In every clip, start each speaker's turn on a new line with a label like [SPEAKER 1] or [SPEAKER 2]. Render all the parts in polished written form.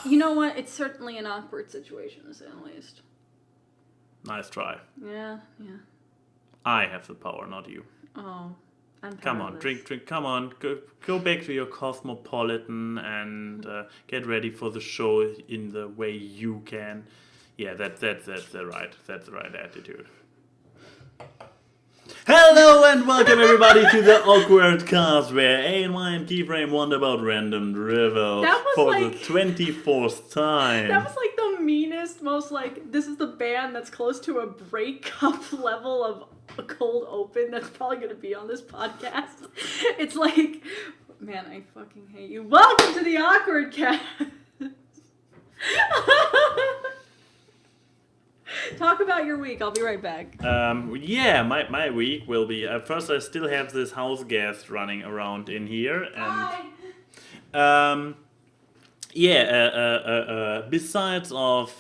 [SPEAKER 1] You know what? It's certainly an awkward situation, to say the least.
[SPEAKER 2] Nice try.
[SPEAKER 1] Yeah.
[SPEAKER 2] I have the power, not you.
[SPEAKER 1] Oh, I'm
[SPEAKER 2] Come on, drink. Come on, go back to your Cosmopolitan and get ready for the show in the way you can. Yeah, that's the right attitude. Hello and welcome everybody to the AWKWARDCast, where A and Y and Keyframe wonder about random dribble for the 24th time.
[SPEAKER 1] That was like the meanest, most like, this is the band that's close to a breakup level of a cold open that's probably going to be on this podcast. It's like, man, I fucking hate you. Welcome to the AWKWARDCast. Talk about your week. I'll be right back.
[SPEAKER 2] Yeah, my week will be... first, I still have this house guest running around in here. And,
[SPEAKER 1] Hi!
[SPEAKER 2] Besides of...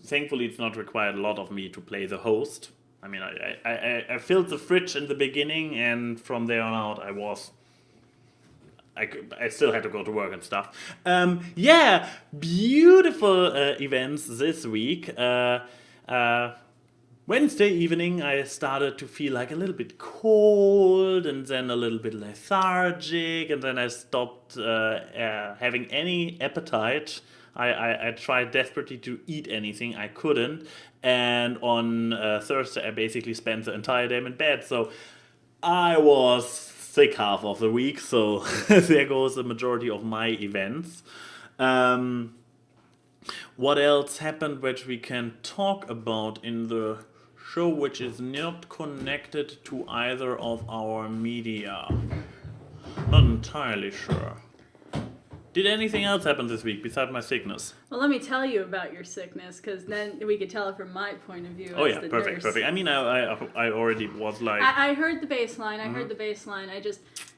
[SPEAKER 2] thankfully it's not required a lot of me to play the host. I mean, I filled the fridge in the beginning, and from there on out I still had to go to work and stuff. Beautiful events this week. Wednesday evening I started to feel like a little bit cold and then a little bit lethargic, and then I stopped having any appetite. I tried desperately to eat anything. I couldn't. And on Thursday I basically spent the entire day in bed. So I was sick half of the week, so there goes the majority of my events. What else happened which we can talk about in the show which is not connected to either of our media? Not entirely sure. Did anything else happen this week besides my sickness?
[SPEAKER 1] Well, let me tell you about your sickness, because then we could tell it from my point of view.
[SPEAKER 2] Oh
[SPEAKER 1] as
[SPEAKER 2] yeah,
[SPEAKER 1] the
[SPEAKER 2] perfect.
[SPEAKER 1] nurse.
[SPEAKER 2] I mean, I already was like...
[SPEAKER 1] I heard the baseline.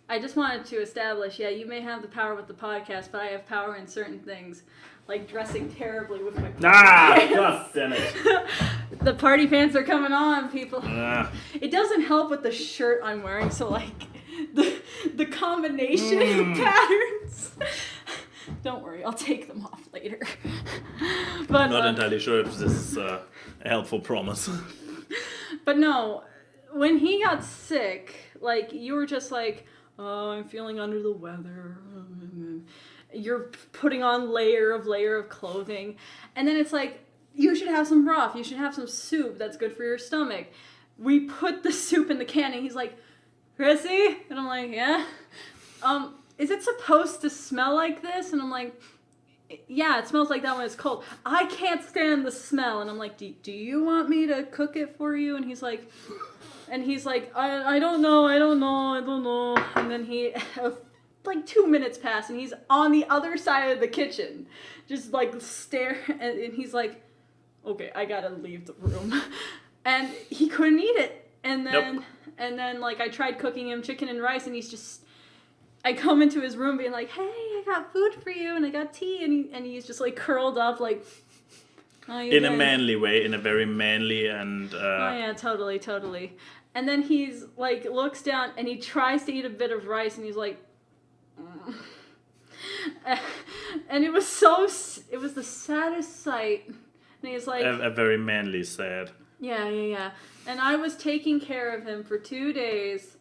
[SPEAKER 1] I just wanted to establish, yeah, you may have the power with the podcast, but I have power in certain things, like dressing terribly with my pants.
[SPEAKER 2] God damn it.
[SPEAKER 1] The party pants are coming on, people. It doesn't help with the shirt I'm wearing, so like the combination of patterns. Don't worry, I'll take them off later. But
[SPEAKER 2] not entirely sure if this is a helpful promise.
[SPEAKER 1] But no, when he got sick, like, you were just like, oh, I'm feeling under the weather. You're putting on layer of clothing. And then it's like, you should have some broth. You should have some soup that's good for your stomach. We put the soup in the can, and he's like, Chrissy? And I'm like, yeah? Is it supposed to smell like this? And I'm like, yeah, it smells like that when it's cold. I can't stand the smell. And I'm like, do you want me to cook it for you? And he's like, I don't know. And then he, like 2 minutes pass, and he's on the other side of the kitchen, just like stare, and he's like, okay, I gotta leave the room. And he couldn't eat it. And then like I tried cooking him chicken and rice, and he's just, I come into his room being like, hey, I got food for you, and I got tea, and he's just like curled up, like,
[SPEAKER 2] in a manly way, in a very manly and...
[SPEAKER 1] Oh yeah, totally. And then he's like, looks down, and he tries to eat a bit of rice, and he's like, and it was the saddest sight. And he's like...
[SPEAKER 2] A very manly sad.
[SPEAKER 1] Yeah. And I was taking care of him for 2 days.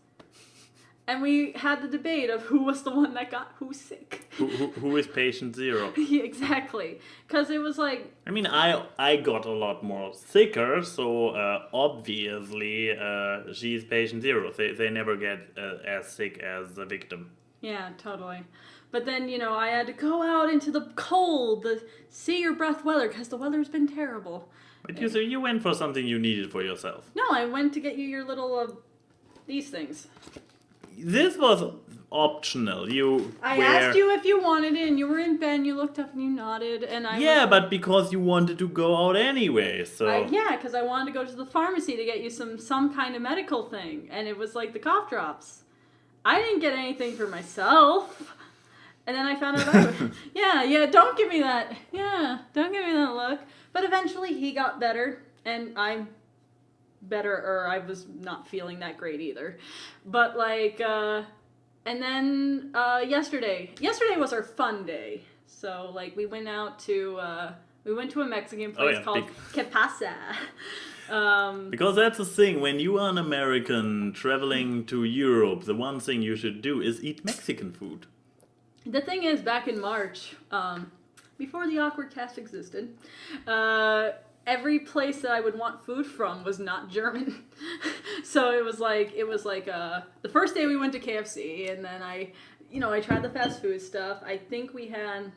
[SPEAKER 1] And we had the debate of who was the one that got who sick.
[SPEAKER 2] Who is patient zero?
[SPEAKER 1] Yeah, exactly. Because it was like...
[SPEAKER 2] I mean, I got a lot more sicker, so obviously she's patient zero. They never get as sick as the victim.
[SPEAKER 1] Yeah, totally. But then, I had to go out into the cold, the see your breath weather, because the weather's been terrible.
[SPEAKER 2] But you went for something you needed for yourself.
[SPEAKER 1] No, I went to get you your little, these things.
[SPEAKER 2] This was optional.
[SPEAKER 1] I asked you if you wanted it, and you were in bed, and you looked up and you nodded, and I...
[SPEAKER 2] Yeah, but because you wanted to go out anyway, so...
[SPEAKER 1] Yeah, because I wanted to go to the pharmacy to get you some kind of medical thing, and it was like the cough drops. I didn't get anything for myself. And then I found out yeah, don't give me that. Yeah, don't give me that look. But eventually he got better, and I'm better, or I was not feeling that great either. But like, And then yesterday was our fun day. So like we went to a Mexican place called Que Pasa.
[SPEAKER 2] Because that's the thing, when you are an American traveling to Europe, the one thing you should do is eat Mexican food.
[SPEAKER 1] The thing is, back in March, before the AWKWARDCast existed, every place that I would want food from was not German. So it was like the first day we went to KFC, and then I tried the fast food stuff. I think we had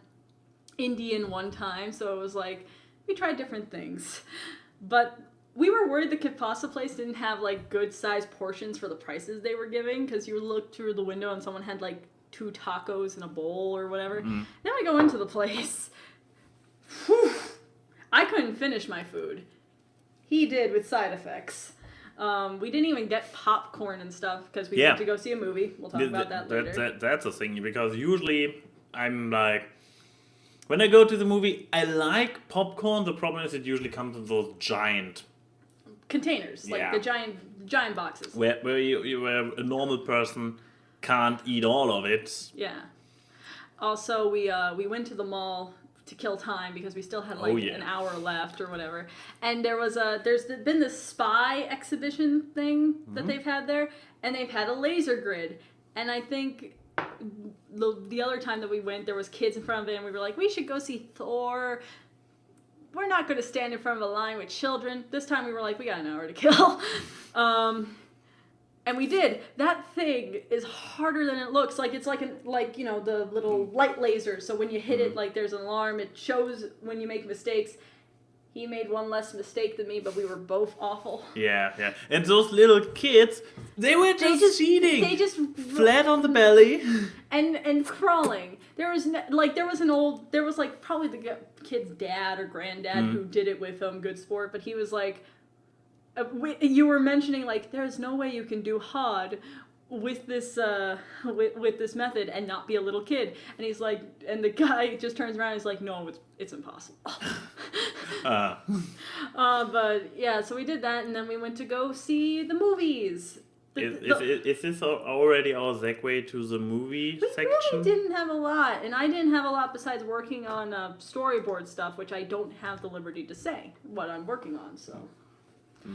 [SPEAKER 1] Indian one time, so it was like we tried different things. But we were worried the Kipasa place didn't have like good sized portions for the prices they were giving, because you looked through the window and someone had like 2 tacos in a bowl or whatever. Then we go into the place. Whew. I couldn't finish my food. He did with side effects. We didn't even get popcorn and stuff because we went to go see a movie. We'll talk about that later.
[SPEAKER 2] That's a thing, because usually I'm like, when I go to the movie, I like popcorn. The problem is it usually comes in those giant
[SPEAKER 1] containers, like the giant boxes.
[SPEAKER 2] Where a normal person can't eat all of it.
[SPEAKER 1] Yeah. Also, we went to the mall to kill time because we still had an hour left or whatever. And there's been this spy exhibition thing that they've had there, and they've had a laser grid. And I think the other time that we went, there was kids in front of it, and we were like, we should go see Thor. We're not going to stand in front of a line with children. This time we were like, we got an hour to kill. And we did. That thing is harder than it looks. Like it's the little light laser. So when you hit it, like there's an alarm. It shows when you make mistakes. He made one less mistake than me, but we were both awful. Yeah.
[SPEAKER 2] And those little kids, they were just cheating.
[SPEAKER 1] They just
[SPEAKER 2] flat on the belly
[SPEAKER 1] and crawling. There was probably the kid's dad or granddad who did it with good sport, but he was like, you were mentioning like there's no way you can do HOD with this with this method and not be a little kid. And he's like, and the guy just turns around and he's like, no, it's impossible. But yeah, so we did that, and then we went to go see the movies.
[SPEAKER 2] Is this already our segue to the movie section?
[SPEAKER 1] We really didn't have a lot, and I didn't have a lot besides working on storyboard stuff, which I don't have the liberty to say what I'm working on, so...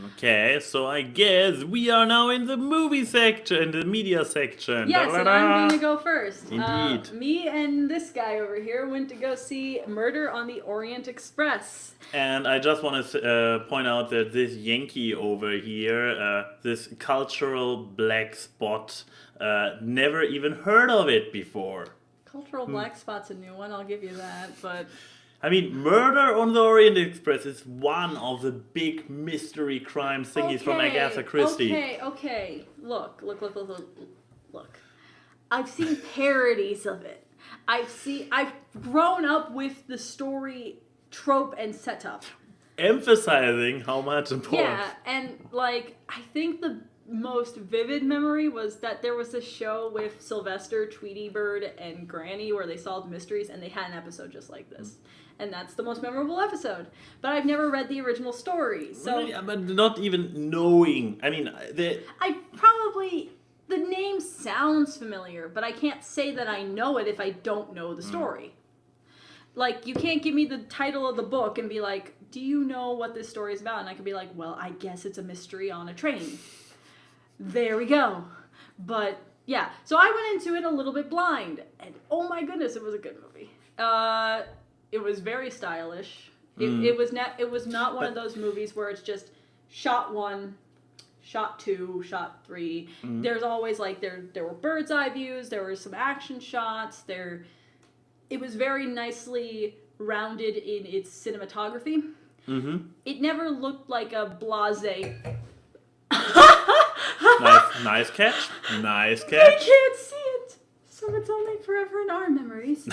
[SPEAKER 2] Okay, so I guess we are now in the movie section, the media section.
[SPEAKER 1] Yes, and I'm going to go first.
[SPEAKER 2] Indeed.
[SPEAKER 1] Me and this guy over here went to go see Murder on the Orient Express.
[SPEAKER 2] And I just want to point out that this Yankee over here, this cultural black spot, never even heard of it before.
[SPEAKER 1] Cultural black spot's a new one, I'll give you that, but...
[SPEAKER 2] I mean, Murder on the Orient Express is one of the big mystery crime thingies from Agatha Christie.
[SPEAKER 1] Okay. Look. I've seen parodies of it. I've grown up with the story trope and setup.
[SPEAKER 2] Emphasizing how much important.
[SPEAKER 1] Yeah, and like, I think the most vivid memory was that there was a show with Sylvester, Tweety Bird, and Granny where they solved mysteries, and they had an episode just like this. And that's the most memorable episode. But I've never read the original story, so...
[SPEAKER 2] Really? But not even knowing. I mean, the
[SPEAKER 1] name sounds familiar, but I can't say that I know it if I don't know the story. Like, you can't give me the title of the book and be like, do you know what this story is about? And I could be like, well, I guess it's a mystery on a train. There we go. But, yeah. So I went into it a little bit blind. And, oh my goodness, it was a good movie. It was very stylish. It was not one of those movies where it's just shot 1, shot 2, shot 3. There's always like there were bird's eye views. There were some action shots. It was very nicely rounded in its cinematography. It never looked like a blasé.
[SPEAKER 2] Nice catch. Nice catch.
[SPEAKER 1] I can't see it. So it's only forever in our memories.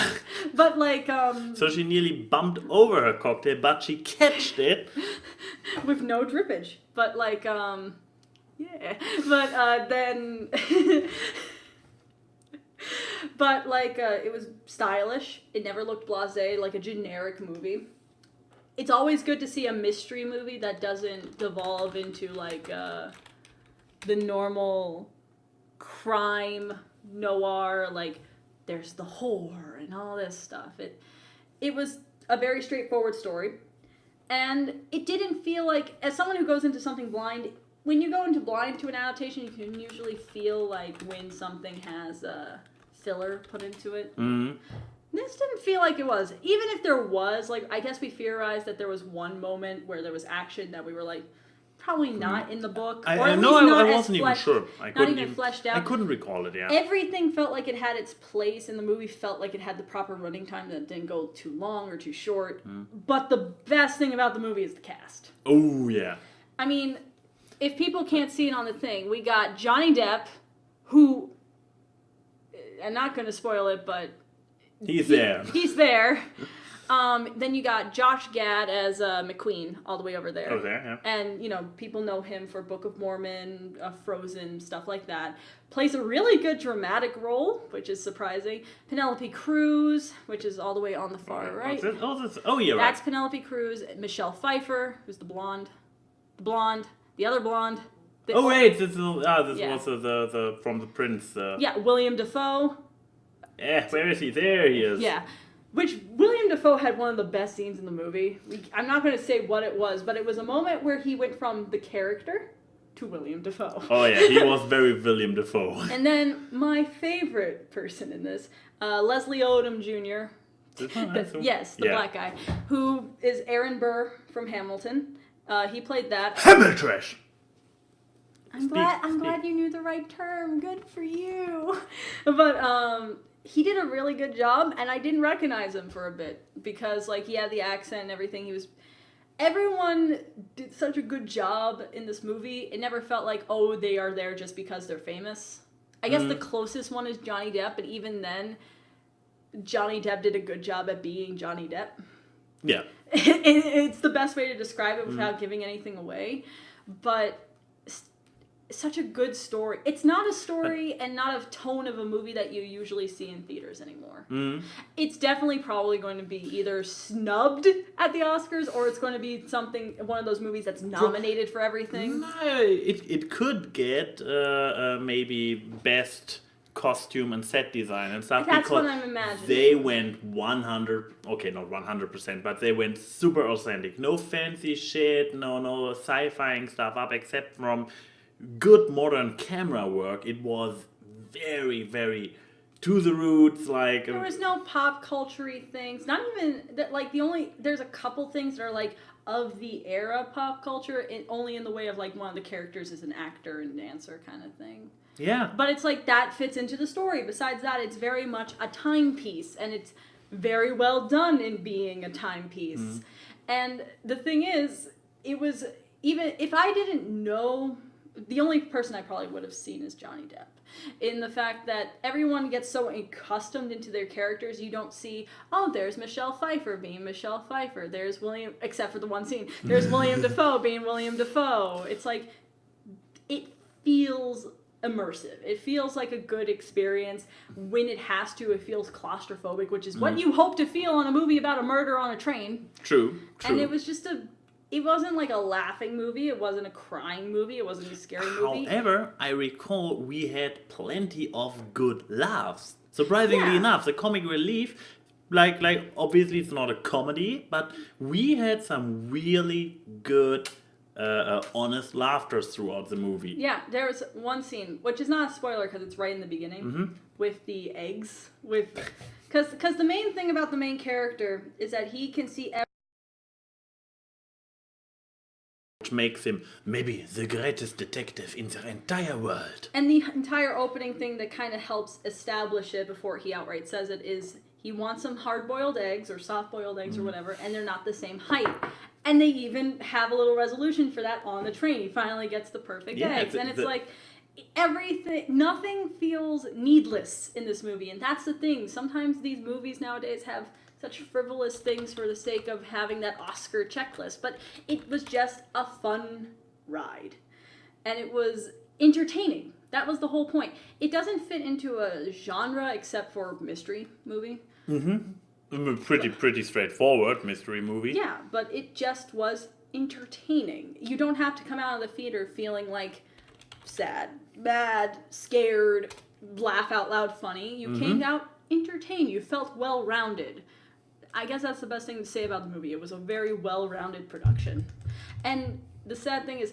[SPEAKER 1] But like
[SPEAKER 2] So she nearly bumped over her cocktail, but she catched it
[SPEAKER 1] with no drippage. But like yeah. But then but like it was stylish. It never looked blasé like a generic movie. It's always good to see a mystery movie that doesn't devolve into like the normal crime noir, like there's the whore and all this stuff. It was a very straightforward story, and it didn't feel like, as someone who goes into something blind, when you go into blind to an adaptation, you can usually feel like when something has a filler put into it.
[SPEAKER 2] Mm-hmm.
[SPEAKER 1] This didn't feel like it was. Even if there was, like, I guess we theorized that there was one moment where there was action that we were like, probably not in the book.
[SPEAKER 2] I
[SPEAKER 1] not
[SPEAKER 2] wasn't even sure.
[SPEAKER 1] Not even fleshed out.
[SPEAKER 2] I couldn't recall it, yeah.
[SPEAKER 1] Everything felt like it had its place, and the movie felt like it had the proper running time that didn't go too long or too short. But the best thing about the movie is the cast.
[SPEAKER 2] Oh, yeah.
[SPEAKER 1] I mean, if people can't see it on the thing, we got Johnny Depp, who, I'm not going to spoil it, but
[SPEAKER 2] He's there.
[SPEAKER 1] He's there. Then you got Josh Gad as McQueen, all the way over there.
[SPEAKER 2] Oh, there, yeah.
[SPEAKER 1] And, you know, people know him for Book of Mormon, Frozen, stuff like that. Plays a really good dramatic role, which is surprising. Penelope Cruz, which is all the way on the far right.
[SPEAKER 2] Oh, yeah, right.
[SPEAKER 1] That's Penelope Cruz. Michelle Pfeiffer, who's the blonde. The other blonde.
[SPEAKER 2] Wait, this was the from the Prince.
[SPEAKER 1] Yeah, William Dafoe.
[SPEAKER 2] Yeah, where is he? There he is.
[SPEAKER 1] Yeah. Which William Dafoe had one of the best scenes in the movie. I'm not going to say what it was, but it was a moment where he went from the character to William Dafoe.
[SPEAKER 2] Oh yeah, he was very William Dafoe.
[SPEAKER 1] And then my favorite person in this, Leslie Odom Jr. Yes, the black guy, who is Aaron Burr from Hamilton. He played that.
[SPEAKER 2] Hamiltrash.
[SPEAKER 1] I'm glad you knew the right term. Good for you. But he did a really good job, and I didn't recognize him for a bit because, like, he had the accent and everything. Everyone did such a good job in this movie. It never felt like, oh, they are there just because they're famous. I guess the closest one is Johnny Depp, but even then, Johnny Depp did a good job at being Johnny Depp.
[SPEAKER 2] Yeah.
[SPEAKER 1] It's the best way to describe it without giving anything away. But such a good story. It's not a story and not a tone of a movie that you usually see in theaters anymore. It's definitely probably going to be either snubbed at the Oscars or it's going to be one of those movies that's nominated for everything.
[SPEAKER 2] It could get maybe best costume and set design and stuff.
[SPEAKER 1] That's
[SPEAKER 2] because
[SPEAKER 1] what I'm imagining.
[SPEAKER 2] They went 100, okay, not 100%, but they went super authentic. No fancy shit, no sci-fi stuff up, except from good modern camera work. It was very, very to the roots. Like
[SPEAKER 1] there was no pop culture-y things. Not even that. Like there's a couple things that are like of the era pop culture. Only in the way of like one of the characters is an actor and dancer kind of thing.
[SPEAKER 2] Yeah.
[SPEAKER 1] But it's like that fits into the story. Besides that, it's very much a timepiece, and it's very well done in being a timepiece. And the thing is, it was, even if I didn't know, the only person I probably would have seen is Johnny Depp. In the fact that everyone gets so accustomed into their characters, you don't see, oh, there's Michelle Pfeiffer being Michelle Pfeiffer. There's William, except for the one scene, there's William Dafoe being William Dafoe. It's like, it feels immersive. It feels like a good experience. When it has to, it feels claustrophobic, which is what you hope to feel on a movie about a murder on a train.
[SPEAKER 2] True.
[SPEAKER 1] And it was just it wasn't like a laughing movie. It wasn't a crying movie. It wasn't a scary movie.
[SPEAKER 2] However, I recall we had plenty of good laughs. Surprisingly enough, the comic relief, like obviously it's not a comedy, but we had some really good honest laughter throughout the movie.
[SPEAKER 1] Yeah, there was one scene, which is not a spoiler because it's right in the beginning, with the eggs. Because the main thing about the main character is that he can see
[SPEAKER 2] which makes him maybe the greatest detective in the entire world.
[SPEAKER 1] And the entire opening thing that kind of helps establish it before he outright says it is he wants some hard-boiled eggs or soft-boiled eggs or whatever, and they're not the same height. And they even have a little resolution for that on the train. He finally gets the perfect eggs. And it's like, nothing feels needless in this movie. And that's the thing. Sometimes these movies nowadays have such frivolous things for the sake of having that Oscar checklist. But it was just a fun ride. And it was entertaining. That was the whole point. It doesn't fit into a genre except for mystery movie.
[SPEAKER 2] Pretty straightforward mystery movie.
[SPEAKER 1] Yeah, but it just was entertaining. You don't have to come out of the theater feeling like sad, mad, scared, laugh out loud funny. You came out entertained. You felt well-rounded. I guess that's the best thing to say about the movie. It was a very well-rounded production. And the sad thing is,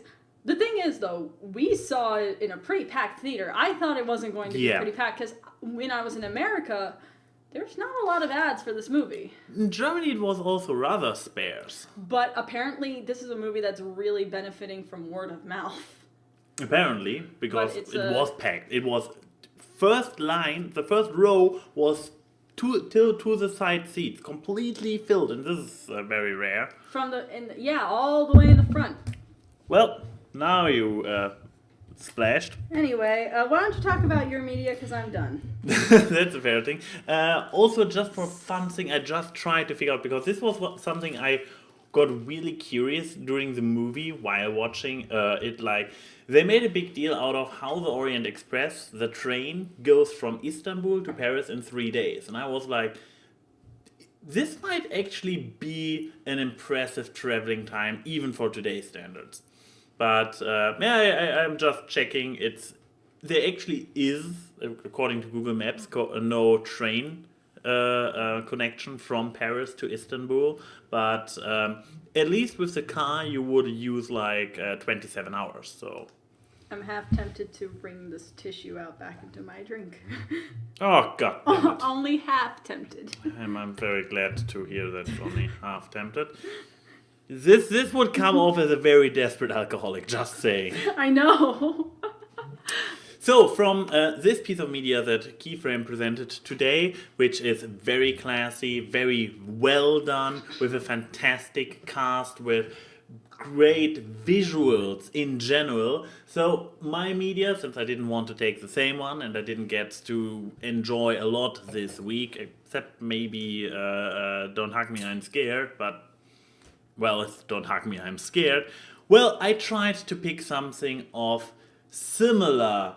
[SPEAKER 1] though, we saw it in a pretty packed theater. I thought it wasn't going to be pretty packed because when I was in America, there's not a lot of ads for this movie.
[SPEAKER 2] In Germany, it was also rather sparse.
[SPEAKER 1] But apparently, this is a movie that's really benefiting from word of mouth.
[SPEAKER 2] Apparently, because it was packed. It was first line, the first row was to the side seats, completely filled, and this is very rare.
[SPEAKER 1] All the way in the front.
[SPEAKER 2] Well, now you splashed.
[SPEAKER 1] Anyway, why don't you talk about your media, because I'm done.
[SPEAKER 2] That's a fair thing. Also, just for fun thing, I just tried to figure out, because this was something I got really curious during the movie while watching it. Like, they made a big deal out of how the Orient Express, the train, goes from Istanbul to Paris in 3 days. And I was like, this might actually be an impressive traveling time, even for today's standards. But I'm just checking. There actually is, according to Google Maps, no train connection from Paris to Istanbul. But at least with the car, you would use like 27 hours. So
[SPEAKER 1] I'm half tempted to bring this tissue out back into my drink.
[SPEAKER 2] Oh, God damn it.
[SPEAKER 1] Only half tempted.
[SPEAKER 2] I'm very glad to hear that it's only half tempted. This would come off as a very desperate alcoholic, just saying.
[SPEAKER 1] I know.
[SPEAKER 2] So, from this piece of media that Keyframe presented today, which is very classy, very well done, with a fantastic cast, with great visuals in general. So, my media, since I didn't want to take the same one, and I didn't get to enjoy a lot this week, except maybe Don't Hug Me, I'm Scared, but... well, it's Don't Hug Me, I'm Scared. Well, I tried to pick something of similar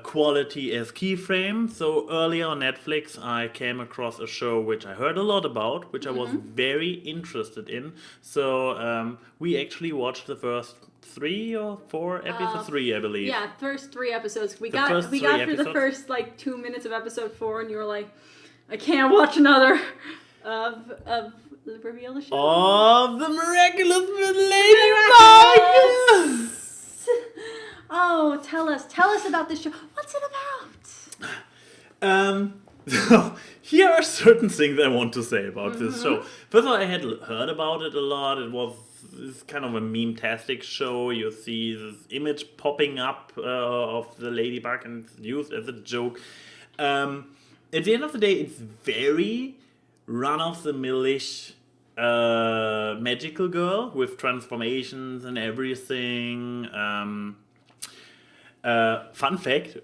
[SPEAKER 2] quality as Keyframe. So earlier on Netflix, I came across a show which I heard a lot about, which I was very interested in. So we actually watched the first 3 or 4 episodes, 3, I believe.
[SPEAKER 1] Yeah, first 3 episodes. We got through the first like 2 minutes of episode 4, and you were like, I can't watch another of reveal the show.
[SPEAKER 2] Of the miraculous Ladybug!
[SPEAKER 1] Oh, tell us about this show. What's it about?
[SPEAKER 2] So here are certain things I want to say about this show. First of all, I had heard about it a lot. It's kind of a meme-tastic show. You see this image popping up of the ladybug and it's used as a joke. At the end of the day, it's very run-of-the-mill-ish magical girl with transformations and everything. Fun fact,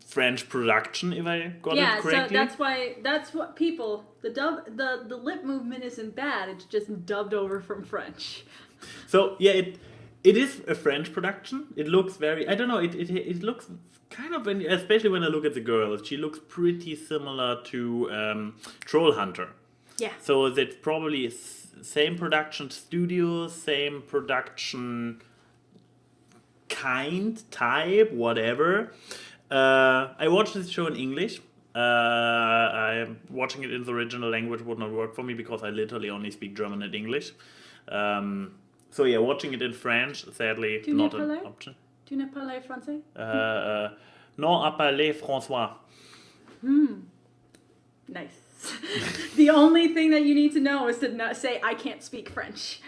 [SPEAKER 2] French production, if I got it correctly.
[SPEAKER 1] Yeah, so that's what people, the lip movement isn't bad, it's just dubbed over from French.
[SPEAKER 2] So yeah, it is a French production. It looks very, I don't know, it looks kind of, especially when I look at the girl, she looks pretty similar to Troll Hunter.
[SPEAKER 1] Yeah.
[SPEAKER 2] So that's probably same production studio, same production type, whatever. I watched this show in English. I'm watching it in the original language would not work for me because I literally only speak German and English. So yeah, watching it in French, sadly, not an option.
[SPEAKER 1] Tu ne parles français?
[SPEAKER 2] Non, à parler François.
[SPEAKER 1] Nice. The only thing that you need to know is to not say, I can't speak French.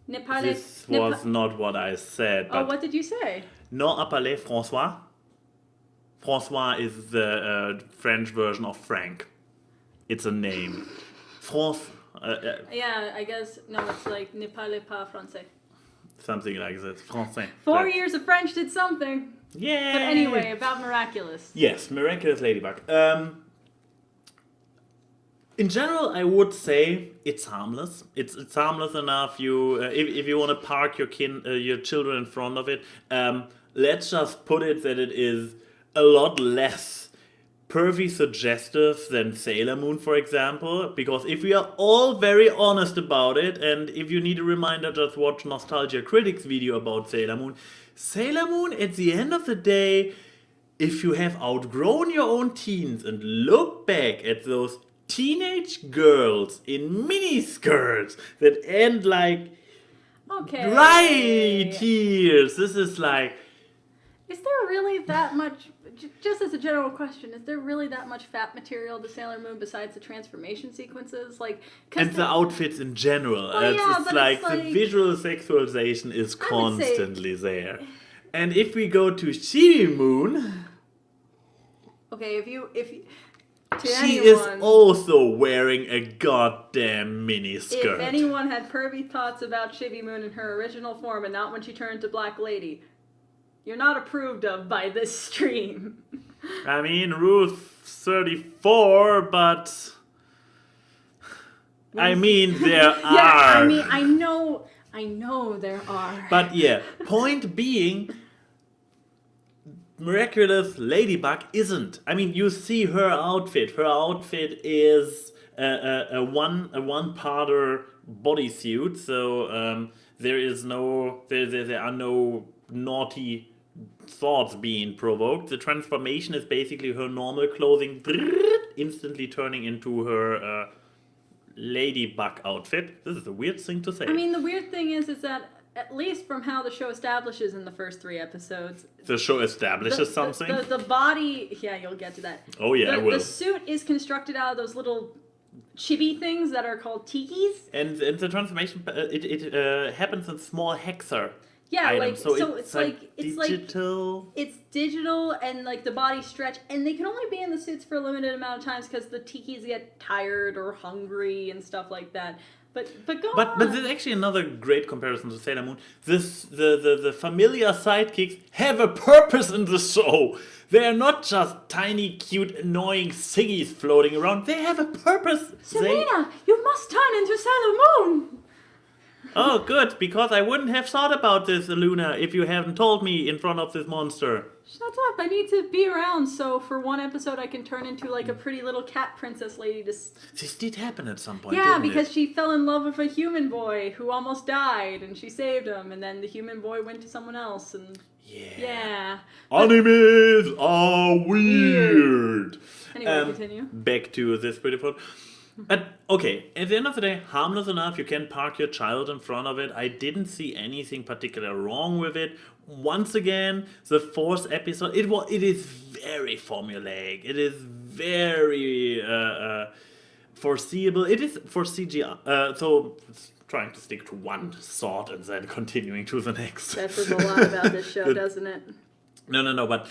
[SPEAKER 2] This was not what I said.
[SPEAKER 1] Oh, what did you say?
[SPEAKER 2] Non, à parler François. François is the French version of Frank. It's a name.
[SPEAKER 1] Yeah, I guess, no, it's like, ne parlez pas français.
[SPEAKER 2] Something like this. Français.
[SPEAKER 1] 4 years of French did something.
[SPEAKER 2] Yeah.
[SPEAKER 1] But anyway, about Miraculous.
[SPEAKER 2] Yes, Miraculous Ladybug. In general, I would say it's harmless. It's harmless enough. You, if you want to park your children in front of it, let's just put it that it is a lot less pervy suggestive than Sailor Moon, for example. Because if we are all very honest about it, and if you need a reminder, just watch Nostalgia Critics video about Sailor Moon. Sailor Moon, at the end of the day, if you have outgrown your own teens and look back at those teenage girls in miniskirts that end like
[SPEAKER 1] Okay.
[SPEAKER 2] dry tears, this is like,
[SPEAKER 1] Is there really that much, just as a general question, is there really that much fat material to Sailor Moon besides the transformation sequences? Like,
[SPEAKER 2] and the outfits in general.
[SPEAKER 1] Well, yeah,
[SPEAKER 2] it's
[SPEAKER 1] but
[SPEAKER 2] like
[SPEAKER 1] it's
[SPEAKER 2] the
[SPEAKER 1] like-
[SPEAKER 2] visual sexualization is
[SPEAKER 1] I would say-
[SPEAKER 2] constantly there. And if we go to Chibi Moon,
[SPEAKER 1] okay, if you to
[SPEAKER 2] she
[SPEAKER 1] anyone,
[SPEAKER 2] is also wearing a goddamn miniskirt.
[SPEAKER 1] if anyone had pervy thoughts about Chibi Moon in her original form and not when she turned to Black Lady, you're not approved of by this stream.
[SPEAKER 2] I mean, Ruth 34, but I mean, there are.
[SPEAKER 1] Yeah, I mean, I know there are.
[SPEAKER 2] But yeah, point being, Miraculous Ladybug isn't. I mean, you see her outfit. Her outfit is a one-parter bodysuit. So there are no naughty thoughts being provoked. The transformation is basically her normal clothing instantly turning into her ladybug outfit. This is a weird thing to say.
[SPEAKER 1] I mean, the weird thing is that at least from how the show establishes in the first 3 episodes,
[SPEAKER 2] the show establishes something.
[SPEAKER 1] The body, yeah, you'll get to that.
[SPEAKER 2] Oh yeah, I will.
[SPEAKER 1] The suit is constructed out of those little chibi things that are called tikis.
[SPEAKER 2] And the transformation, it happens in small hexer.
[SPEAKER 1] Yeah,
[SPEAKER 2] items.
[SPEAKER 1] like
[SPEAKER 2] It's
[SPEAKER 1] digital.
[SPEAKER 2] digital.
[SPEAKER 1] It's digital, and like the body stretch, and they can only be in the suits for a limited amount of times because the tikis get tired or hungry and stuff like that. But go on.
[SPEAKER 2] But there's actually another great comparison to Sailor Moon. The familiar sidekicks have a purpose in the show. They are not just tiny, cute, annoying thingies floating around. They have a purpose.
[SPEAKER 1] Serena, you must turn into Sailor Moon.
[SPEAKER 2] Oh, good, because I wouldn't have thought about this, Luna, if you hadn't told me in front of this monster.
[SPEAKER 1] Shut up, I need to be around so for one episode I can turn into like a pretty little cat princess lady to...
[SPEAKER 2] This did happen at some point,
[SPEAKER 1] Yeah,
[SPEAKER 2] didn't
[SPEAKER 1] because
[SPEAKER 2] it?
[SPEAKER 1] she fell in love with a human boy who almost died and she saved him and then the human boy went to someone else and... Yeah.
[SPEAKER 2] Animes are weird.
[SPEAKER 1] Anyway, continue.
[SPEAKER 2] Back to this pretty point. Okay, at the end of the day, harmless enough, you can park your child in front of it. I didn't see anything particular wrong with it. Once again, the 4th episode, it is very formulaic. It is very foreseeable. It is for CGI. So trying to stick to one thought and then continuing to the next.
[SPEAKER 1] That says a lot about this show, doesn't it?
[SPEAKER 2] No, but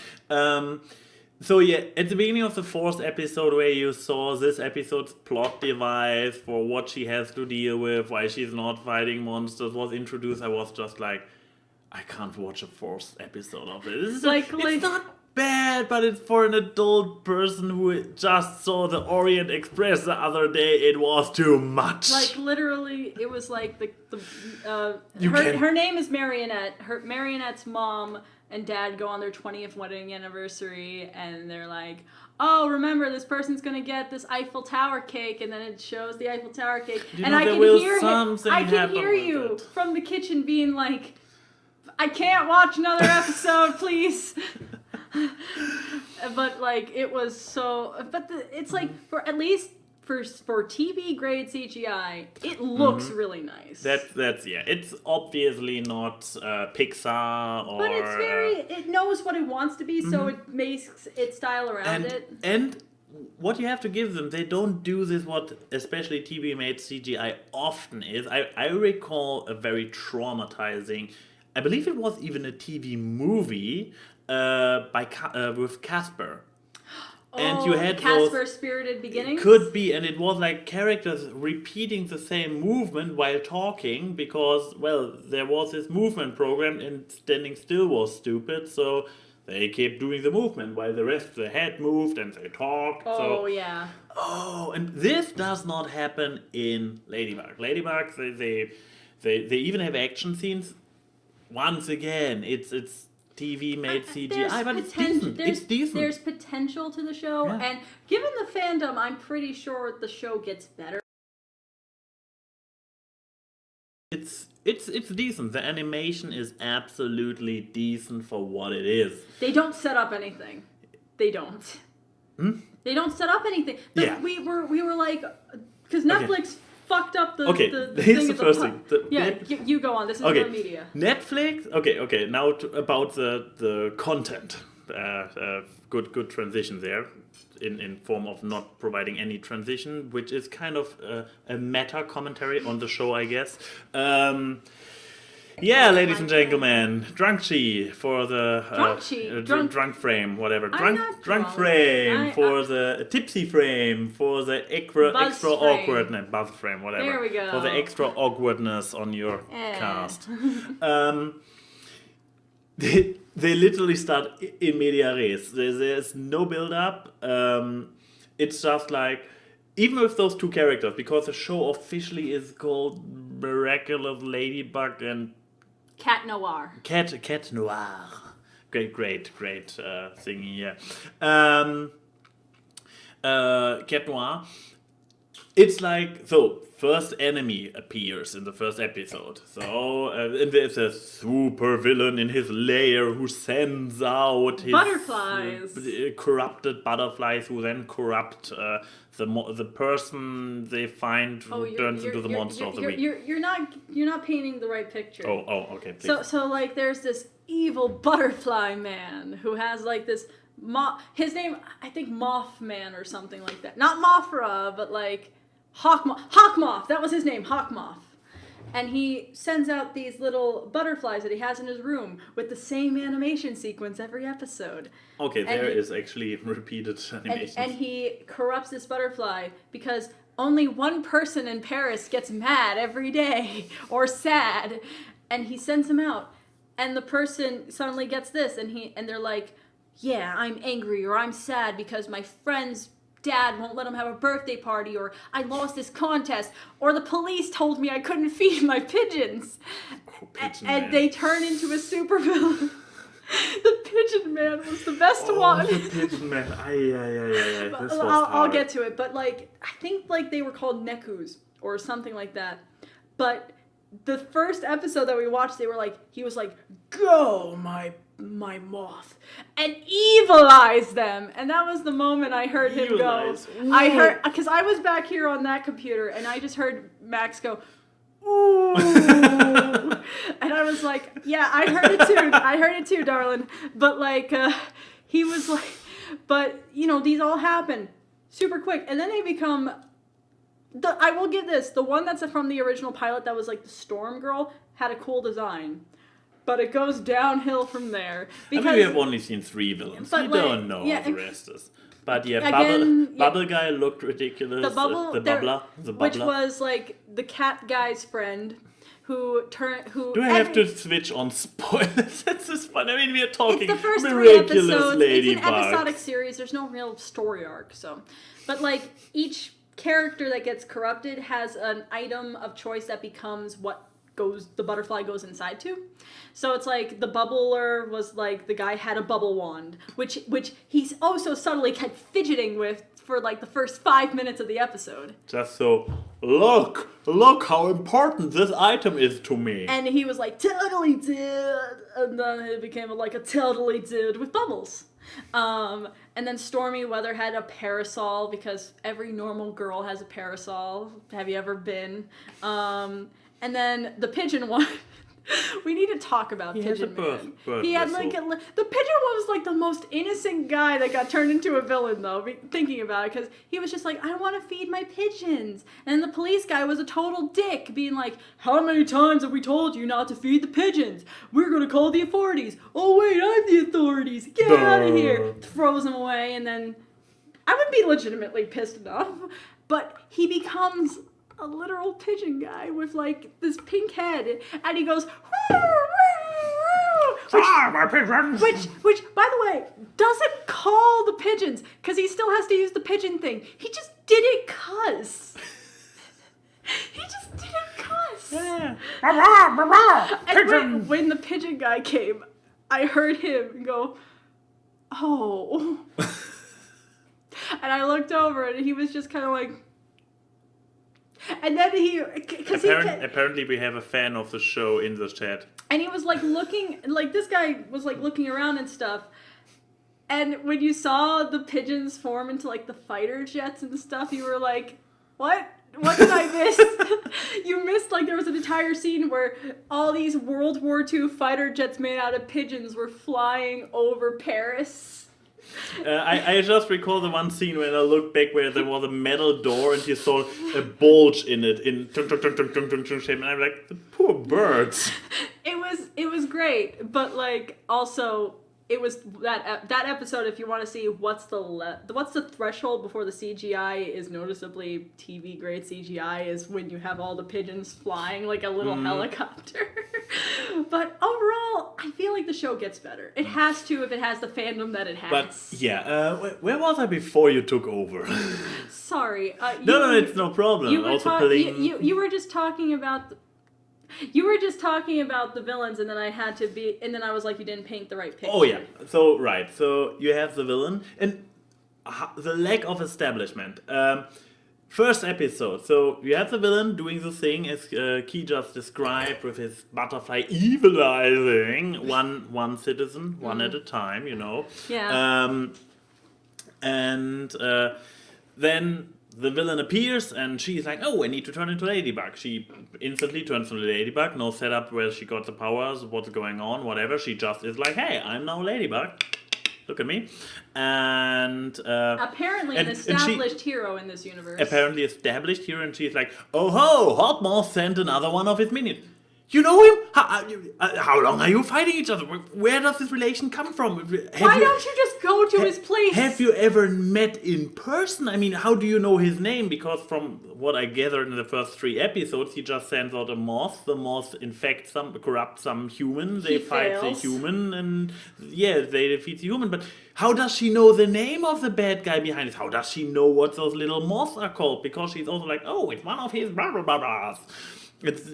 [SPEAKER 2] so yeah, at the beginning of the 4th episode where you saw this episode's plot device for what she has to deal with, why she's not fighting monsters was introduced, I was just like, I can't watch a 4th episode of it. It's not bad, but it's for an adult person who just saw the Orient Express the other day, it was too much.
[SPEAKER 1] Like literally, it was like her name is Marionette. Marionette's mom and dad go on their 20th wedding anniversary, and they're like, oh, remember, this person's gonna get this Eiffel Tower cake, and then it shows the Eiffel Tower cake. And I can hear you from the kitchen being like, I can't watch another episode, please. But like, it was so, it's like, for at least for TV grade CGI, it looks really nice.
[SPEAKER 2] That's yeah. It's obviously not Pixar or.
[SPEAKER 1] But it knows what it wants to be, so it makes its style around it.
[SPEAKER 2] And what you have to give them, they don't do this what especially TV made CGI often is. I recall a very traumatizing, I believe it was even a TV movie with Casper. And you had
[SPEAKER 1] Casper's Spirited Beginnings?
[SPEAKER 2] Could be, and it was like characters repeating the same movement while talking because, well, there was this movement program and standing still was stupid, so they kept doing the movement while the rest of the head moved and they talked.
[SPEAKER 1] Yeah.
[SPEAKER 2] Oh, and this does not happen in Ladybug. Ladybug, they even have action scenes. Once again, it's TV made CGI, but it's decent. It's decent.
[SPEAKER 1] There's potential to the show, and given the fandom, I'm pretty sure the show gets better.
[SPEAKER 2] It's decent. The animation is absolutely decent for what it is.
[SPEAKER 1] They don't set up anything. they don't. They don't set up anything.
[SPEAKER 2] Yeah.
[SPEAKER 1] We were like, because Netflix fucked up the
[SPEAKER 2] here's
[SPEAKER 1] thing
[SPEAKER 2] the
[SPEAKER 1] at
[SPEAKER 2] first
[SPEAKER 1] top.
[SPEAKER 2] thing.
[SPEAKER 1] You go on. This is
[SPEAKER 2] Okay.
[SPEAKER 1] more media.
[SPEAKER 2] Netflix. Okay. Now about the content. Good transition there, in form of not providing any transition, which is kind of a meta commentary on the show, I guess. Yeah, ladies and gentlemen, drunk chi for the drunk frame, whatever. Drunk frame for the tipsy frame for the extra awkwardness, buzz frame, whatever.
[SPEAKER 1] There we go.
[SPEAKER 2] For the extra awkwardness on your cast. They literally start in media res. There's no build up. It's just like, even with those two characters, because the show officially is called Miraculous Ladybug and
[SPEAKER 1] Cat Noir.
[SPEAKER 2] Cat Noir. Great thing here. Cat Noir. It's like, so, first enemy appears in the first episode. So, and there's a super villain in his lair who sends out his
[SPEAKER 1] butterflies.
[SPEAKER 2] Corrupted butterflies who then corrupt the person they find who turns into the monster of the week.
[SPEAKER 1] You're not painting the right picture.
[SPEAKER 2] Oh, okay, please.
[SPEAKER 1] So like there's this evil butterfly man who has like this his name, I think Mothman or something like that. Not Mothra, but like Hawkmoth. That was his name, Hawkmoth. And he sends out these little butterflies that he has in his room with the same animation sequence every episode.
[SPEAKER 2] Okay, there is actually repeated animation.
[SPEAKER 1] And he corrupts this butterfly because only one person in Paris gets mad every day or sad, and he sends him out. And the person suddenly gets this, and they're like, yeah, I'm angry or I'm sad because my friend's dad won't let him have a birthday party, or I lost this contest, or the police told me I couldn't feed my pigeons. And they turn into a supervillain. The Pigeon Man was the best one.
[SPEAKER 2] The Pigeon Man. This was
[SPEAKER 1] I'll get to it, but like I think like they were called Nekus or something like that. But the first episode that we watched, he was like, "Go, my moth," and evilize them. And that was the moment I heard him go. I heard, because I was back here on that computer, and I just heard Max go, "Ooh," and I was like, "Yeah, I heard it too, darling." But like, he was like, but you know, these all happen super quick, and then they become. I will give this, the one that's from the original pilot that was like the Storm Girl had a cool design. But it goes downhill from there. Because,
[SPEAKER 2] I mean, we have only seen 3 villains. We don't know how the rest is. But yeah, Bubble Guy looked ridiculous.
[SPEAKER 1] The Bubbler,
[SPEAKER 2] the
[SPEAKER 1] which was like the cat guy's friend, who.
[SPEAKER 2] Do I have to switch on spoilers? That's just fun. I mean, we are talking
[SPEAKER 1] it's the first 3
[SPEAKER 2] Miraculous
[SPEAKER 1] episodes.
[SPEAKER 2] Ladybug.
[SPEAKER 1] It's an episodic series. There's no real story arc, so. But like each character that gets corrupted has an item of choice that becomes what the butterfly goes inside to. So it's like the bubbler was like the guy had a bubble wand, which he's so subtly kept fidgeting with for like the first 5 minutes of the episode.
[SPEAKER 2] Just so, look how important this item is to me.
[SPEAKER 1] And he was like, totally dude, and then it became like a totally dude with bubbles. And then Stormy Weather had a parasol because every normal girl has a parasol. Have you ever been? And then the pigeon one, we need to talk about Pigeon Man. He had like the pigeon one was like the most innocent guy that got turned into a villain though, thinking about it, because he was just like, I want to feed my pigeons. And the police guy was a total dick, being like, how many times have we told you not to feed the pigeons? We're going to call the authorities. Oh wait, I'm the authorities. Get out of here. Throws him away, and then I would be legitimately pissed enough, but he becomes a literal pigeon guy with like this pink head, and he goes, woo, woo, woo,
[SPEAKER 2] my pigeons!
[SPEAKER 1] Which, by the way, doesn't call the pigeons, because he still has to use the pigeon thing. He just didn't cuss. He just didn't cuss.
[SPEAKER 2] Yeah.
[SPEAKER 1] And when the pigeon guy came, I heard him go, oh. And I looked over, and he was just kind of like, and then
[SPEAKER 2] apparently we have a fan of the show in the chat.
[SPEAKER 1] And he was like looking, like this guy was like looking around and stuff. And when you saw the pigeons form into like the fighter jets and stuff, you were like, what? What did I miss? You missed, like, there was an entire scene where all these World War II fighter jets made out of pigeons were flying over Paris.
[SPEAKER 2] I just recall the one scene when I looked back where there was a metal door and you saw a bulge in it in shape, and I'm like, the poor birds.
[SPEAKER 1] It was great, but like also it was that episode. If you want to see what's the threshold before the CGI is noticeably TV grade CGI is when you have all the pigeons flying like a little helicopter. But overall, I feel like the show gets better. It has to if it has the fandom that it has.
[SPEAKER 2] But yeah, where was I before you took over?
[SPEAKER 1] Sorry.
[SPEAKER 2] No, it's no problem.
[SPEAKER 1] You were,
[SPEAKER 2] Also
[SPEAKER 1] you were just talking about. You were just talking about the villains, and then I was like, you didn't paint the right picture.
[SPEAKER 2] Oh yeah, so right, so you have the villain and the lack of establishment. First episode, so you have the villain doing the thing as Key just described with his butterfly evilizing one citizen, one at a time, you know.
[SPEAKER 1] Yeah.
[SPEAKER 2] And then the villain appears and she's like, oh, I need to turn into Ladybug. She instantly turns into Ladybug, no setup where she got the powers, what's going on, whatever. She just is like, hey, I'm now Ladybug. Look at me. And
[SPEAKER 1] apparently an established hero in this universe.
[SPEAKER 2] Apparently established hero, and she's like, oh ho, Hotmoth sent another one of his minions. You know him? How long are you fighting each other? Where does this relation come from?
[SPEAKER 1] Why don't you just go to his place?
[SPEAKER 2] Have you ever met in person? I mean, how do you know his name? Because from what I gathered in the first 3 episodes, he just sends out a moth. The moth infects corrupts some human. They fight the human, and yeah, they defeat the human. But how does she know the name of the bad guy behind it? How does she know what those little moths are called? Because she's also like, oh, it's one of his blah blah blah blah. It's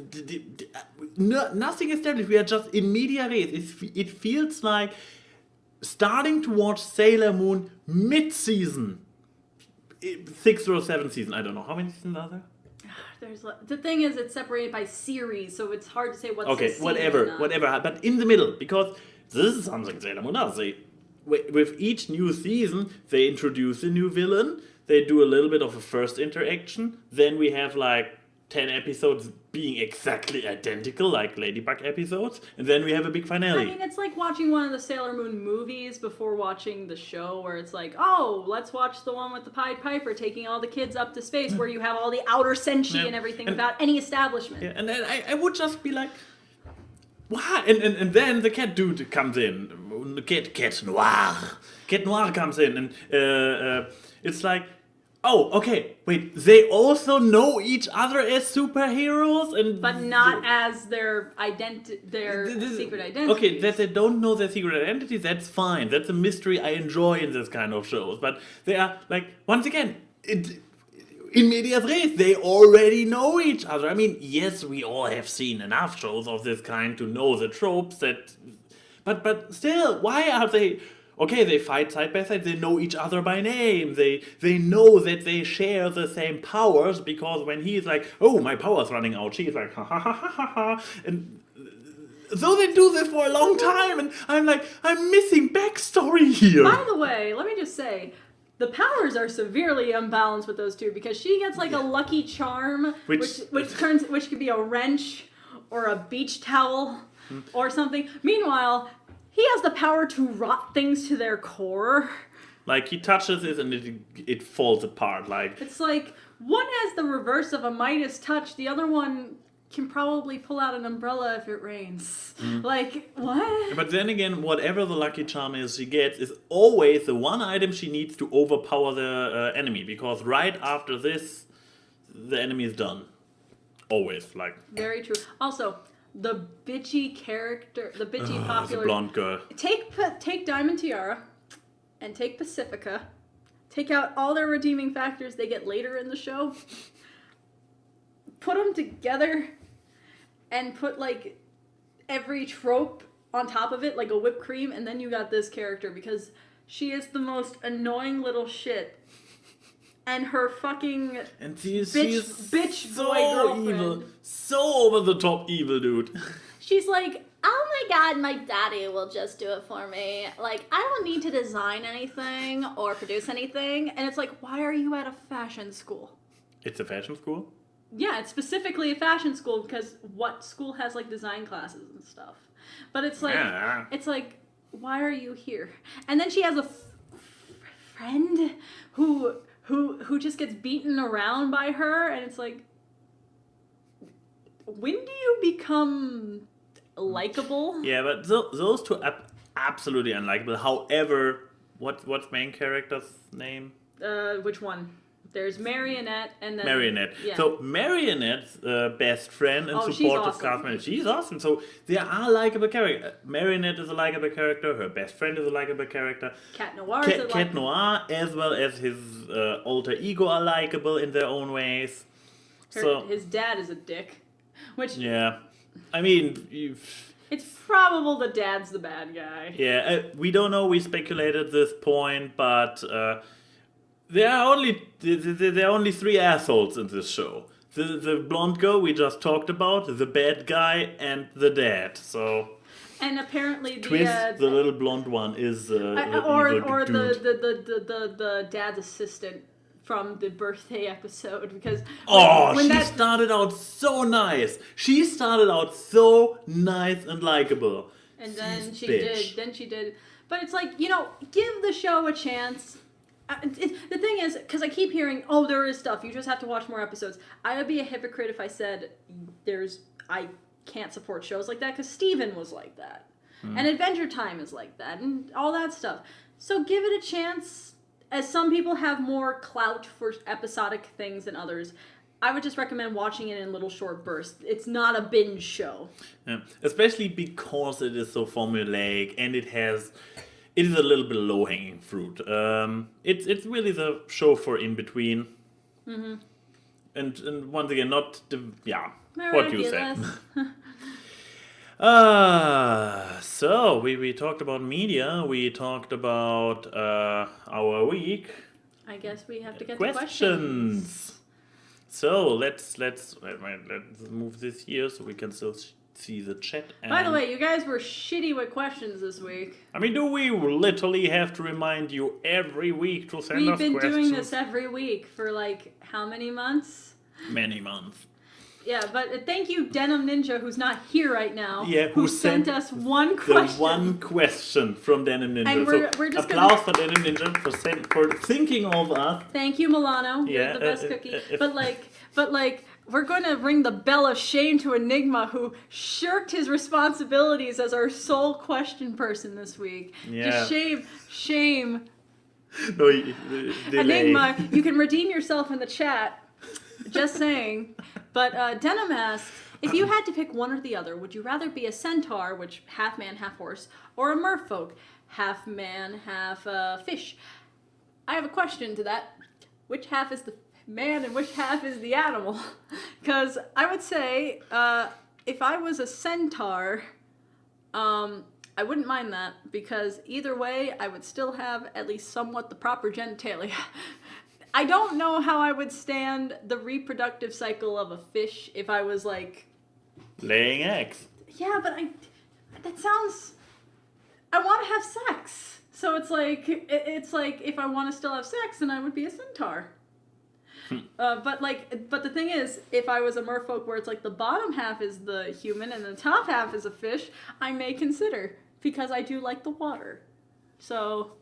[SPEAKER 2] nothing established. We are just in media res. It feels like starting to watch Sailor Moon mid-season, 6th or 7th season. I don't know how many seasons are there.
[SPEAKER 1] The thing is, it's separated by series, so it's hard to say what's
[SPEAKER 2] okay. Whatever. But in the middle, because this is something Sailor Moon does. With each new season, they introduce a new villain. They do a little bit of a first interaction. Then we have like 10 episodes being exactly identical, like Ladybug episodes, and then we have a big finale.
[SPEAKER 1] I mean, it's like watching one of the Sailor Moon movies before watching the show, where it's like, oh, let's watch the one with the Pied Piper taking all the kids up to space, where you have all the outer senshi and everything without any establishment.
[SPEAKER 2] Yeah, and then I would just be like, what? And then the cat dude comes in, Cat Noir comes in, and it's like, oh, okay. Wait, they also know each other as superheroes,
[SPEAKER 1] but not as their secret identity.
[SPEAKER 2] Okay, that they don't know their secret identity, that's fine. That's a mystery I enjoy in this kind of shows. But they are like, once again, in medias res, they already know each other. I mean, yes, we all have seen enough shows of this kind to know the tropes that, but still, why are they? Okay, they fight side by side, they know each other by name, they know that they share the same powers, because when he's like, oh, my power's running out, she's like, ha ha ha ha ha ha, and so they do this for a long time, and I'm like, I'm missing backstory here.
[SPEAKER 1] By the way, let me just say, the powers are severely unbalanced with those two, because she gets like a lucky charm, which could be a wrench, or a beach towel, or something. Meanwhile, he has the power to rot things to their core.
[SPEAKER 2] Like, he touches it and it falls apart. Like,
[SPEAKER 1] it's like, one has the reverse of a Midas touch, the other one can probably pull out an umbrella if it rains. Like, what?
[SPEAKER 2] But then again, whatever the lucky charm is she gets is always the one item she needs to overpower the enemy. Because right after this, the enemy is done. Always, like.
[SPEAKER 1] Very true. Also, the bitchy character, the bitchy popular...
[SPEAKER 2] The blonde girl.
[SPEAKER 1] Take Diamond Tiara and take Pacifica. Take out all their redeeming factors they get later in the show. Put them together and put, like, every trope on top of it, like a whipped cream, and then you got this character, because she is the most annoying little shit. And her fucking bitch
[SPEAKER 2] so
[SPEAKER 1] boy girlfriend.
[SPEAKER 2] Evil. So over the top evil, dude.
[SPEAKER 1] She's like oh my god, my daddy will just do it for me. Like, I don't need to design anything or produce anything. And it's like, why are you at a fashion school?
[SPEAKER 2] It's a fashion school?
[SPEAKER 1] Yeah, it's specifically a fashion school because what school has like design classes and stuff? But it's like, why are you here? And then she has a friend who just gets beaten around by her, and it's like, when do you become likable?
[SPEAKER 2] Yeah, but those two are absolutely unlikable. However, what's main character's name?
[SPEAKER 1] Which one? There's Marionette and then...
[SPEAKER 2] Marionette.
[SPEAKER 1] Yeah.
[SPEAKER 2] So Marionette's best friend and
[SPEAKER 1] she's
[SPEAKER 2] supportive
[SPEAKER 1] awesome.
[SPEAKER 2] cast member. She's awesome. So they are likable characters. Marionette is a likable character. Her best friend is a likable character.
[SPEAKER 1] Cat Noir
[SPEAKER 2] Cat Noir, as well as his alter ego, are likable in their own ways.
[SPEAKER 1] His dad is a dick. Which...
[SPEAKER 2] Yeah. I mean...
[SPEAKER 1] It's probable the dad's the bad guy.
[SPEAKER 2] Yeah, we don't know. We speculate at this point, but... There are only three assholes in this show. The blonde girl we just talked about, the bad guy, and the dad. So,
[SPEAKER 1] and apparently
[SPEAKER 2] the little blonde one is
[SPEAKER 1] or
[SPEAKER 2] dude.
[SPEAKER 1] the dad's assistant from the birthday episode, because
[SPEAKER 2] she started out so nice. She started out so nice and likable.
[SPEAKER 1] And then she did. But it's like, give the show a chance. The thing is, because I keep hearing, there is stuff, you just have to watch more episodes. I would be a hypocrite if I said I can't support shows like that, because Steven was like that. And Adventure Time is like that, and all that stuff. So give it a chance, as some people have more clout for episodic things than others. I would just recommend watching it in little short bursts. It's not a binge show.
[SPEAKER 2] Yeah. Especially because it is so formulaic, and it is a little bit low-hanging fruit. It's really the show for in between. Mm-hmm. And once again, not what you said. So we talked about media. We talked about our week.
[SPEAKER 1] I guess we have to get
[SPEAKER 2] questions. So let's move this here so we can still see the chat.
[SPEAKER 1] By the way, you guys were shitty with questions this week.
[SPEAKER 2] I mean, do we literally have to remind you every week to send us questions?
[SPEAKER 1] We've been doing this every week for like how many months?
[SPEAKER 2] Many months.
[SPEAKER 1] Yeah, but thank you, Denim Ninja, who's not here right now.
[SPEAKER 2] Yeah, who sent
[SPEAKER 1] us one question.
[SPEAKER 2] The one question from Denim Ninja.
[SPEAKER 1] And we're just
[SPEAKER 2] applause for Denim Ninja for thinking of us.
[SPEAKER 1] Thank you, Milano. You're the best cookie. But we're going to ring the bell of shame to Enigma, who shirked his responsibilities as our sole question person this week.
[SPEAKER 2] Yeah.
[SPEAKER 1] Just shame.
[SPEAKER 2] No,
[SPEAKER 1] Enigma, you can redeem yourself in the chat. Just saying. But Denim asks, if you had to pick one or the other, would you rather be a centaur, which half man, half horse, or a merfolk, half man, half fish? I have a question to that. Which half is the man and which half is the animal? Because I would say, if I was a centaur, I wouldn't mind that, because either way, I would still have at least somewhat the proper genitalia. I don't know how I would stand the reproductive cycle of a fish if I was like...
[SPEAKER 2] laying eggs.
[SPEAKER 1] Yeah, but that sounds... I want to have sex. So it's like if I want to still have sex, then I would be a centaur. But the thing is, if I was a merfolk where it's like the bottom half is the human and the top half is a fish, I may consider, because I do like the water. So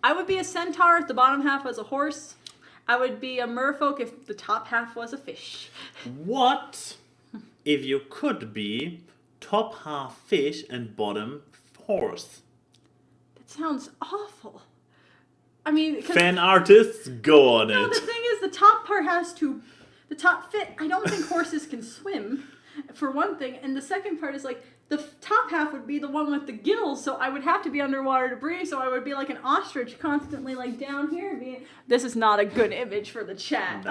[SPEAKER 1] I would be a centaur if the bottom half was a horse. I would be a merfolk if the top half was a fish.
[SPEAKER 2] What if you could be top half fish and bottom horse?
[SPEAKER 1] That sounds awful. I mean...
[SPEAKER 2] Fan artists, go on it.
[SPEAKER 1] No, the thing is, the top part has to... The top fit... I don't think horses can swim, for one thing. And the second part is, like, the top half would be the one with the gills, so I would have to be underwater to breathe, so I would be like an ostrich constantly, like, down here. This is not a good image for the chat.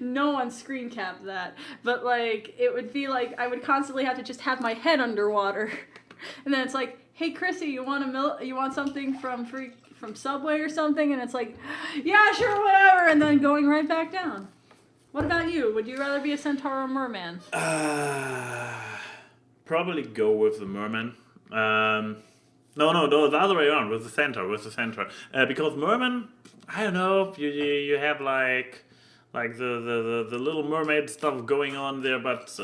[SPEAKER 1] No one screen capped that. But, like, it would be like I would constantly have to just have my head underwater. And then it's like, hey, Chrissy, you want something from Subway or something? And it's like, yeah, sure, whatever, and then going right back down. What about you? Would you rather be a centaur or a merman?
[SPEAKER 2] probably go with the merman. No, the other way around, with the centaur. Because merman, I don't know, you have like the Little Mermaid stuff going on there, but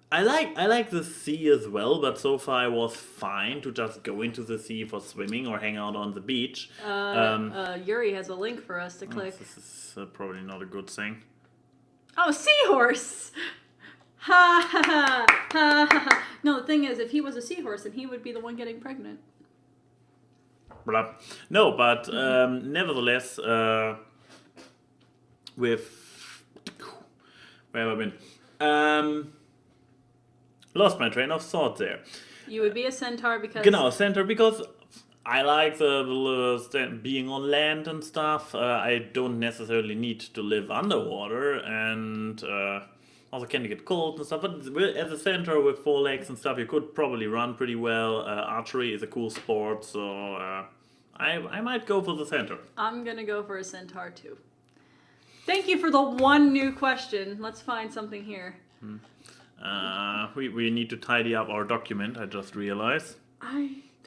[SPEAKER 2] I like the sea as well. But so far I was fine to just go into the sea for swimming or hang out on the beach.
[SPEAKER 1] Yuri has a link for us to click.
[SPEAKER 2] This is probably not a good thing.
[SPEAKER 1] Oh, seahorse! Ha ha ha ha ha. No, the thing is, if he was a seahorse, then he would be the one getting pregnant.
[SPEAKER 2] Blah. No, but nevertheless, with where have I been? Lost my train of thought there.
[SPEAKER 1] You would be a centaur because...
[SPEAKER 2] Genau, centaur, because I like the being on land and stuff. I don't necessarily need to live underwater, and also can get cold and stuff. But as a centaur with 4 legs and stuff, you could probably run pretty well. Archery is a cool sport, so I might go for the centaur.
[SPEAKER 1] I'm gonna go for a centaur too. Thank you for the one new question. Let's find something here.
[SPEAKER 2] We need to tidy up our document, I just realized.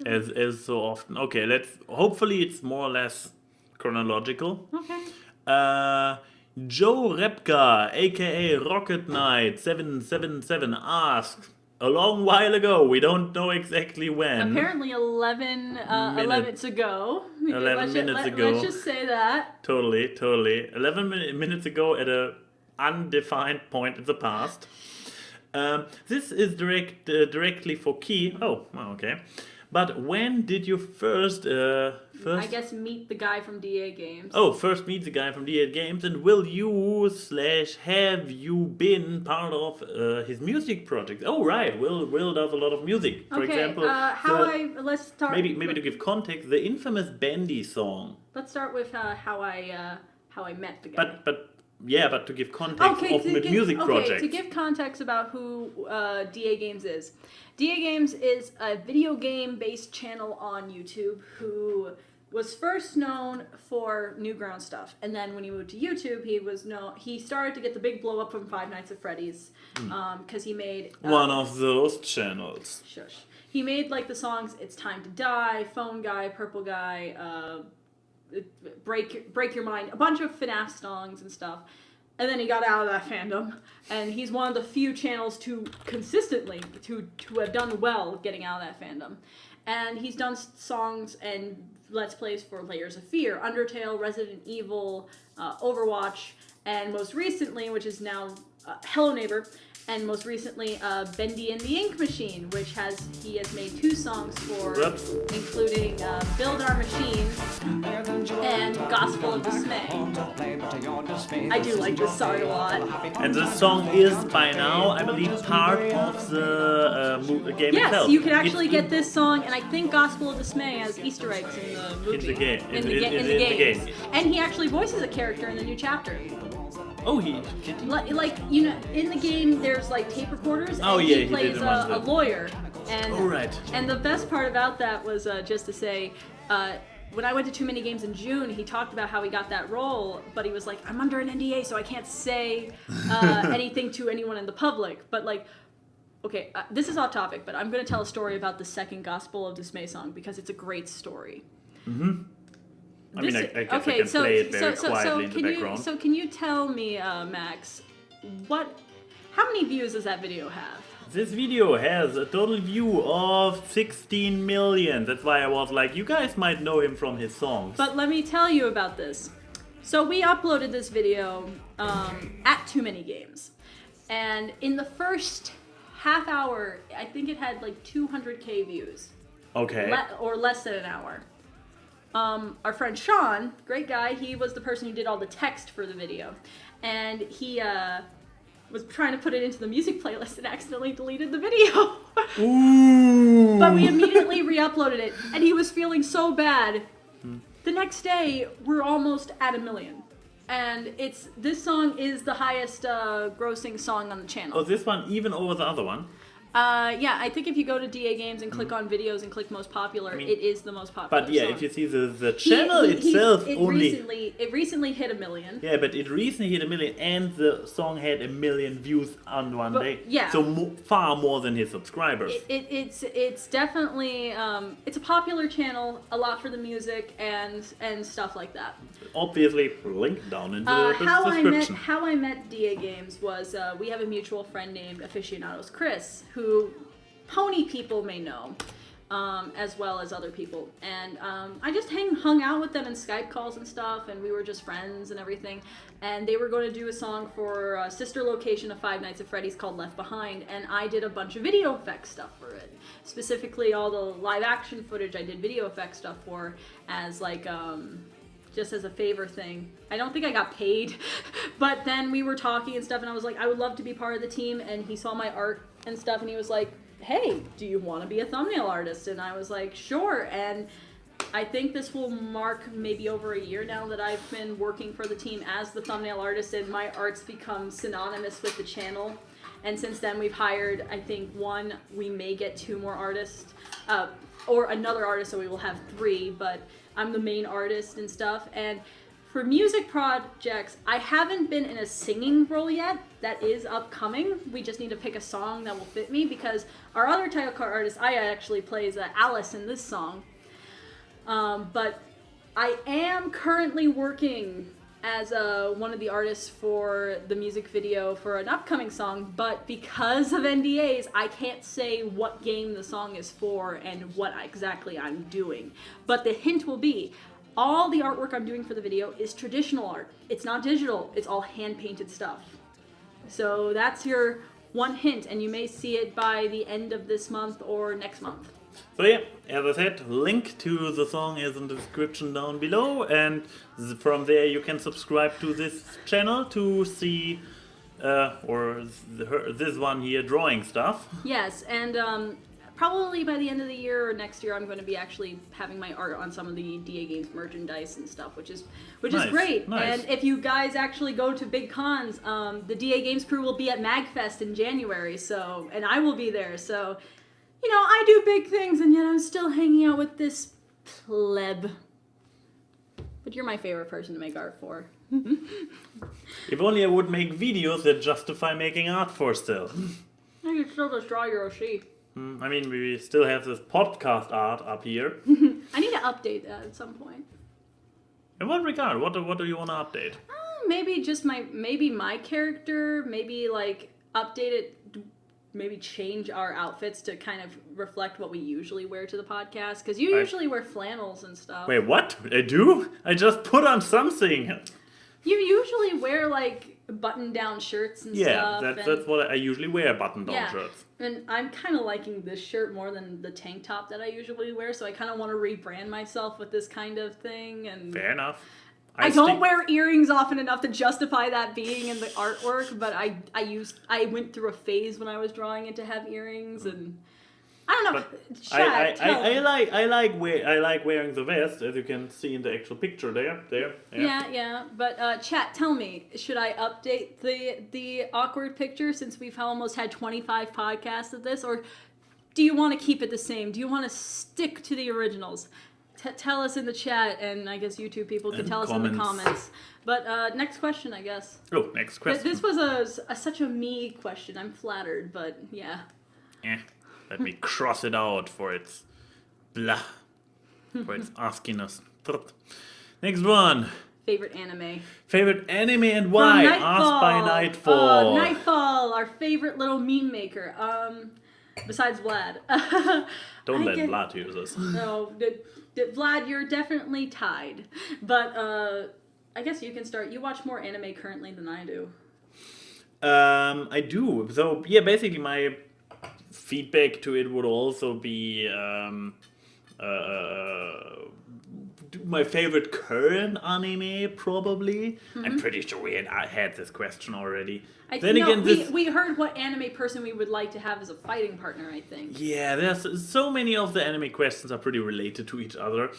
[SPEAKER 2] As so often. Okay, hopefully it's more or less chronological.
[SPEAKER 1] Okay.
[SPEAKER 2] Joe Repka, aka Rocket Knight 777 asked a long while ago, we don't know exactly when.
[SPEAKER 1] Apparently 11 minutes ago.
[SPEAKER 2] 11 minutes ago.
[SPEAKER 1] Let's just say that.
[SPEAKER 2] Totally. 11 minutes ago at a undefined point in the past. This is directly for Key. Oh, okay. But when did you first...
[SPEAKER 1] I guess meet the guy from DA Games.
[SPEAKER 2] Oh, first meet the guy from DA Games, and will you / have you been part of his music project? Oh, right. Will does a lot of music. For example,
[SPEAKER 1] let's start...
[SPEAKER 2] Maybe to give context, the infamous Bendy song.
[SPEAKER 1] Let's start with how I met the guy.
[SPEAKER 2] But to give context music projects.
[SPEAKER 1] Okay, to give context about who DA Games is. DA Games is a video game-based channel on YouTube who was first known for Newgrounds stuff. And then when he moved to YouTube, he started to get the big blow-up from Five Nights at Freddy's because he made...
[SPEAKER 2] one of those channels.
[SPEAKER 1] Shush. He made like the songs It's Time to Die, Phone Guy, Purple Guy, Break Your Mind, a bunch of FNAF songs and stuff. And then he got out of that fandom, and he's one of the few channels to consistently to have done well getting out of that fandom. And he's done songs and Let's Plays for Layers of Fear, Undertale, Resident Evil, Overwatch, and most recently, which is now Hello Neighbor, and most recently Bendy and the Ink Machine, which he has made 2 songs for, including Build Our Machine and Gospel of Dismay. I do like this song a lot.
[SPEAKER 2] And this song is by now, I believe, part of the game itself.
[SPEAKER 1] Yes, you can actually get this song, and I think Gospel of Dismay has Easter eggs in the movie.
[SPEAKER 2] In the game.
[SPEAKER 1] In the game. And he actually voices a character in the new chapter.
[SPEAKER 2] Oh, he
[SPEAKER 1] like in the game there's like tape recorders, and
[SPEAKER 2] he
[SPEAKER 1] plays a lawyer. And
[SPEAKER 2] right.
[SPEAKER 1] And the best part about that was just to say, when I went to Too Many Games in June, he talked about how he got that role, but he was like, I'm under an NDA, so I can't say anything to anyone in the public. But like, okay, this is off topic, but I'm going to tell a story about the second Gospel of Dismay song because it's a great story.
[SPEAKER 2] Mm-hmm. I guess I can play it very quietly in the background.
[SPEAKER 1] So can you tell me, Max, how many views does that video have?
[SPEAKER 2] This video has a total view of 16 million. That's why I was like, you guys might know him from his songs.
[SPEAKER 1] But let me tell you about this. So we uploaded this video at Too Many Games. And in the first half hour, I think it had like 200K views.
[SPEAKER 2] Okay.
[SPEAKER 1] Or less than an hour. Our friend Sean, great guy, he was the person who did all the text for the video. And he was trying to put it into the music playlist and accidentally deleted the video.
[SPEAKER 2] Ooh.
[SPEAKER 1] But we immediately re-uploaded it, and he was feeling so bad. The next day, we're almost at 1 million. And this song is the highest grossing song on the channel.
[SPEAKER 2] Oh, this one even over the other one?
[SPEAKER 1] Yeah, I think if you go to DA Games and click on videos and click most popular, it is the most popular.
[SPEAKER 2] But yeah,
[SPEAKER 1] song.
[SPEAKER 2] if you see the channel itself
[SPEAKER 1] it recently hit 1 million.
[SPEAKER 2] Yeah, but it recently hit 1 million, and the song had 1 million views on one day.
[SPEAKER 1] Yeah.
[SPEAKER 2] So far more than his subscribers.
[SPEAKER 1] It's definitely it's a popular channel, a lot for the music and stuff like that.
[SPEAKER 2] Obviously, link down in the description.
[SPEAKER 1] How I met DA Games was we have a mutual friend named Aficionados Chris, who pony people may know, as well as other people. And I just hung out with them in Skype calls and stuff, and we were just friends and everything. And they were going to do a song for a sister location of Five Nights at Freddy's called Left Behind, and I did a bunch of video effects stuff for it. Specifically, all the live action footage I did video effects stuff for as like just as a favor thing. I don't think I got paid, but then we were talking and stuff, and I was like, I would love to be part of the team, and he saw my art and stuff, and he was like, hey, do you want to be a thumbnail artist? And I was like, sure. And I think this will mark maybe over a year now that I've been working for the team as the thumbnail artist, and my art's become synonymous with the channel. And since then we've hired, I think we may get 2 more artists, or another artist, so we will have 3, but I'm the main artist and stuff. And for music projects, I haven't been in a singing role yet. That is upcoming. We just need to pick a song that will fit me, because our other title card artist, Aya, actually plays Alice in this song. But I am currently working as one of the artists for the music video for an upcoming song, but because of NDAs, I can't say what game the song is for and what exactly I'm doing. But the hint will be, all the artwork I'm doing for the video is traditional art. It's not digital, it's all hand-painted stuff. So that's your one hint, and you may see it by the end of this month or next month.
[SPEAKER 2] So yeah, as I said, link to the song is in the description down below, and from there you can subscribe to this channel to see this one here drawing stuff.
[SPEAKER 1] Yes, and probably by the end of the year or next year, I'm going to be actually having my art on some of the DA Games merchandise and stuff, which is great.
[SPEAKER 2] Nice.
[SPEAKER 1] And if you guys actually go to big cons, the DA Games crew will be at MagFest in January, and I will be there. So, you know, I do big things, and yet I'm still hanging out with this pleb. But you're my favorite person to make art for.
[SPEAKER 2] If only I would make videos that justify making art for still.
[SPEAKER 1] I can still just draw your Oshi.
[SPEAKER 2] I mean, we still have this podcast art up here.
[SPEAKER 1] I need to update that at some point.
[SPEAKER 2] In what regard? What do you want to update?
[SPEAKER 1] Maybe just my character, maybe like update it, maybe change our outfits to kind of reflect what we usually wear to the podcast, because you usually wear flannels and stuff.
[SPEAKER 2] Wait, what? I do? I just put on something.
[SPEAKER 1] You usually wear like button-down shirts and stuff.
[SPEAKER 2] Yeah, that's what I usually wear, button-down shirts.
[SPEAKER 1] And I'm kind of liking this shirt more than the tank top that I usually wear, so I kind of want to rebrand myself with this kind of thing. And
[SPEAKER 2] fair enough.
[SPEAKER 1] I don't wear earrings often enough to justify that being in the artwork, but I went through a phase when I was drawing it to have earrings, and I don't know. Chat,
[SPEAKER 2] I like wearing the vest, as you can see in the actual picture there.
[SPEAKER 1] Yeah. But chat, tell me, should I update the awkward picture since we've almost had 25 podcasts of this, or do you want to keep it the same? Do you want to stick to the originals? Tell us in the chat, and I guess YouTube people can tell us in the comments. But next question, I guess.
[SPEAKER 2] Oh, next question.
[SPEAKER 1] This was such a me question. I'm flattered, but yeah.
[SPEAKER 2] Let me cross it out for its blah. For its asking us. Next one.
[SPEAKER 1] Favorite anime.
[SPEAKER 2] Favorite anime and why? Asked by Nightfall.
[SPEAKER 1] Nightfall, our favorite little meme maker. Besides Vlad.
[SPEAKER 2] Don't let Vlad use us.
[SPEAKER 1] No, Vlad, you're definitely tied. But I guess you can start. You watch more anime currently than I do.
[SPEAKER 2] I do. So, yeah, basically my feedback to it would also be my favorite current anime, probably. Mm-hmm. I'm pretty sure we had this question already.
[SPEAKER 1] We heard what anime person we would like to have as a fighting partner, I think.
[SPEAKER 2] Yeah, there's so many of the anime questions are pretty related to each other.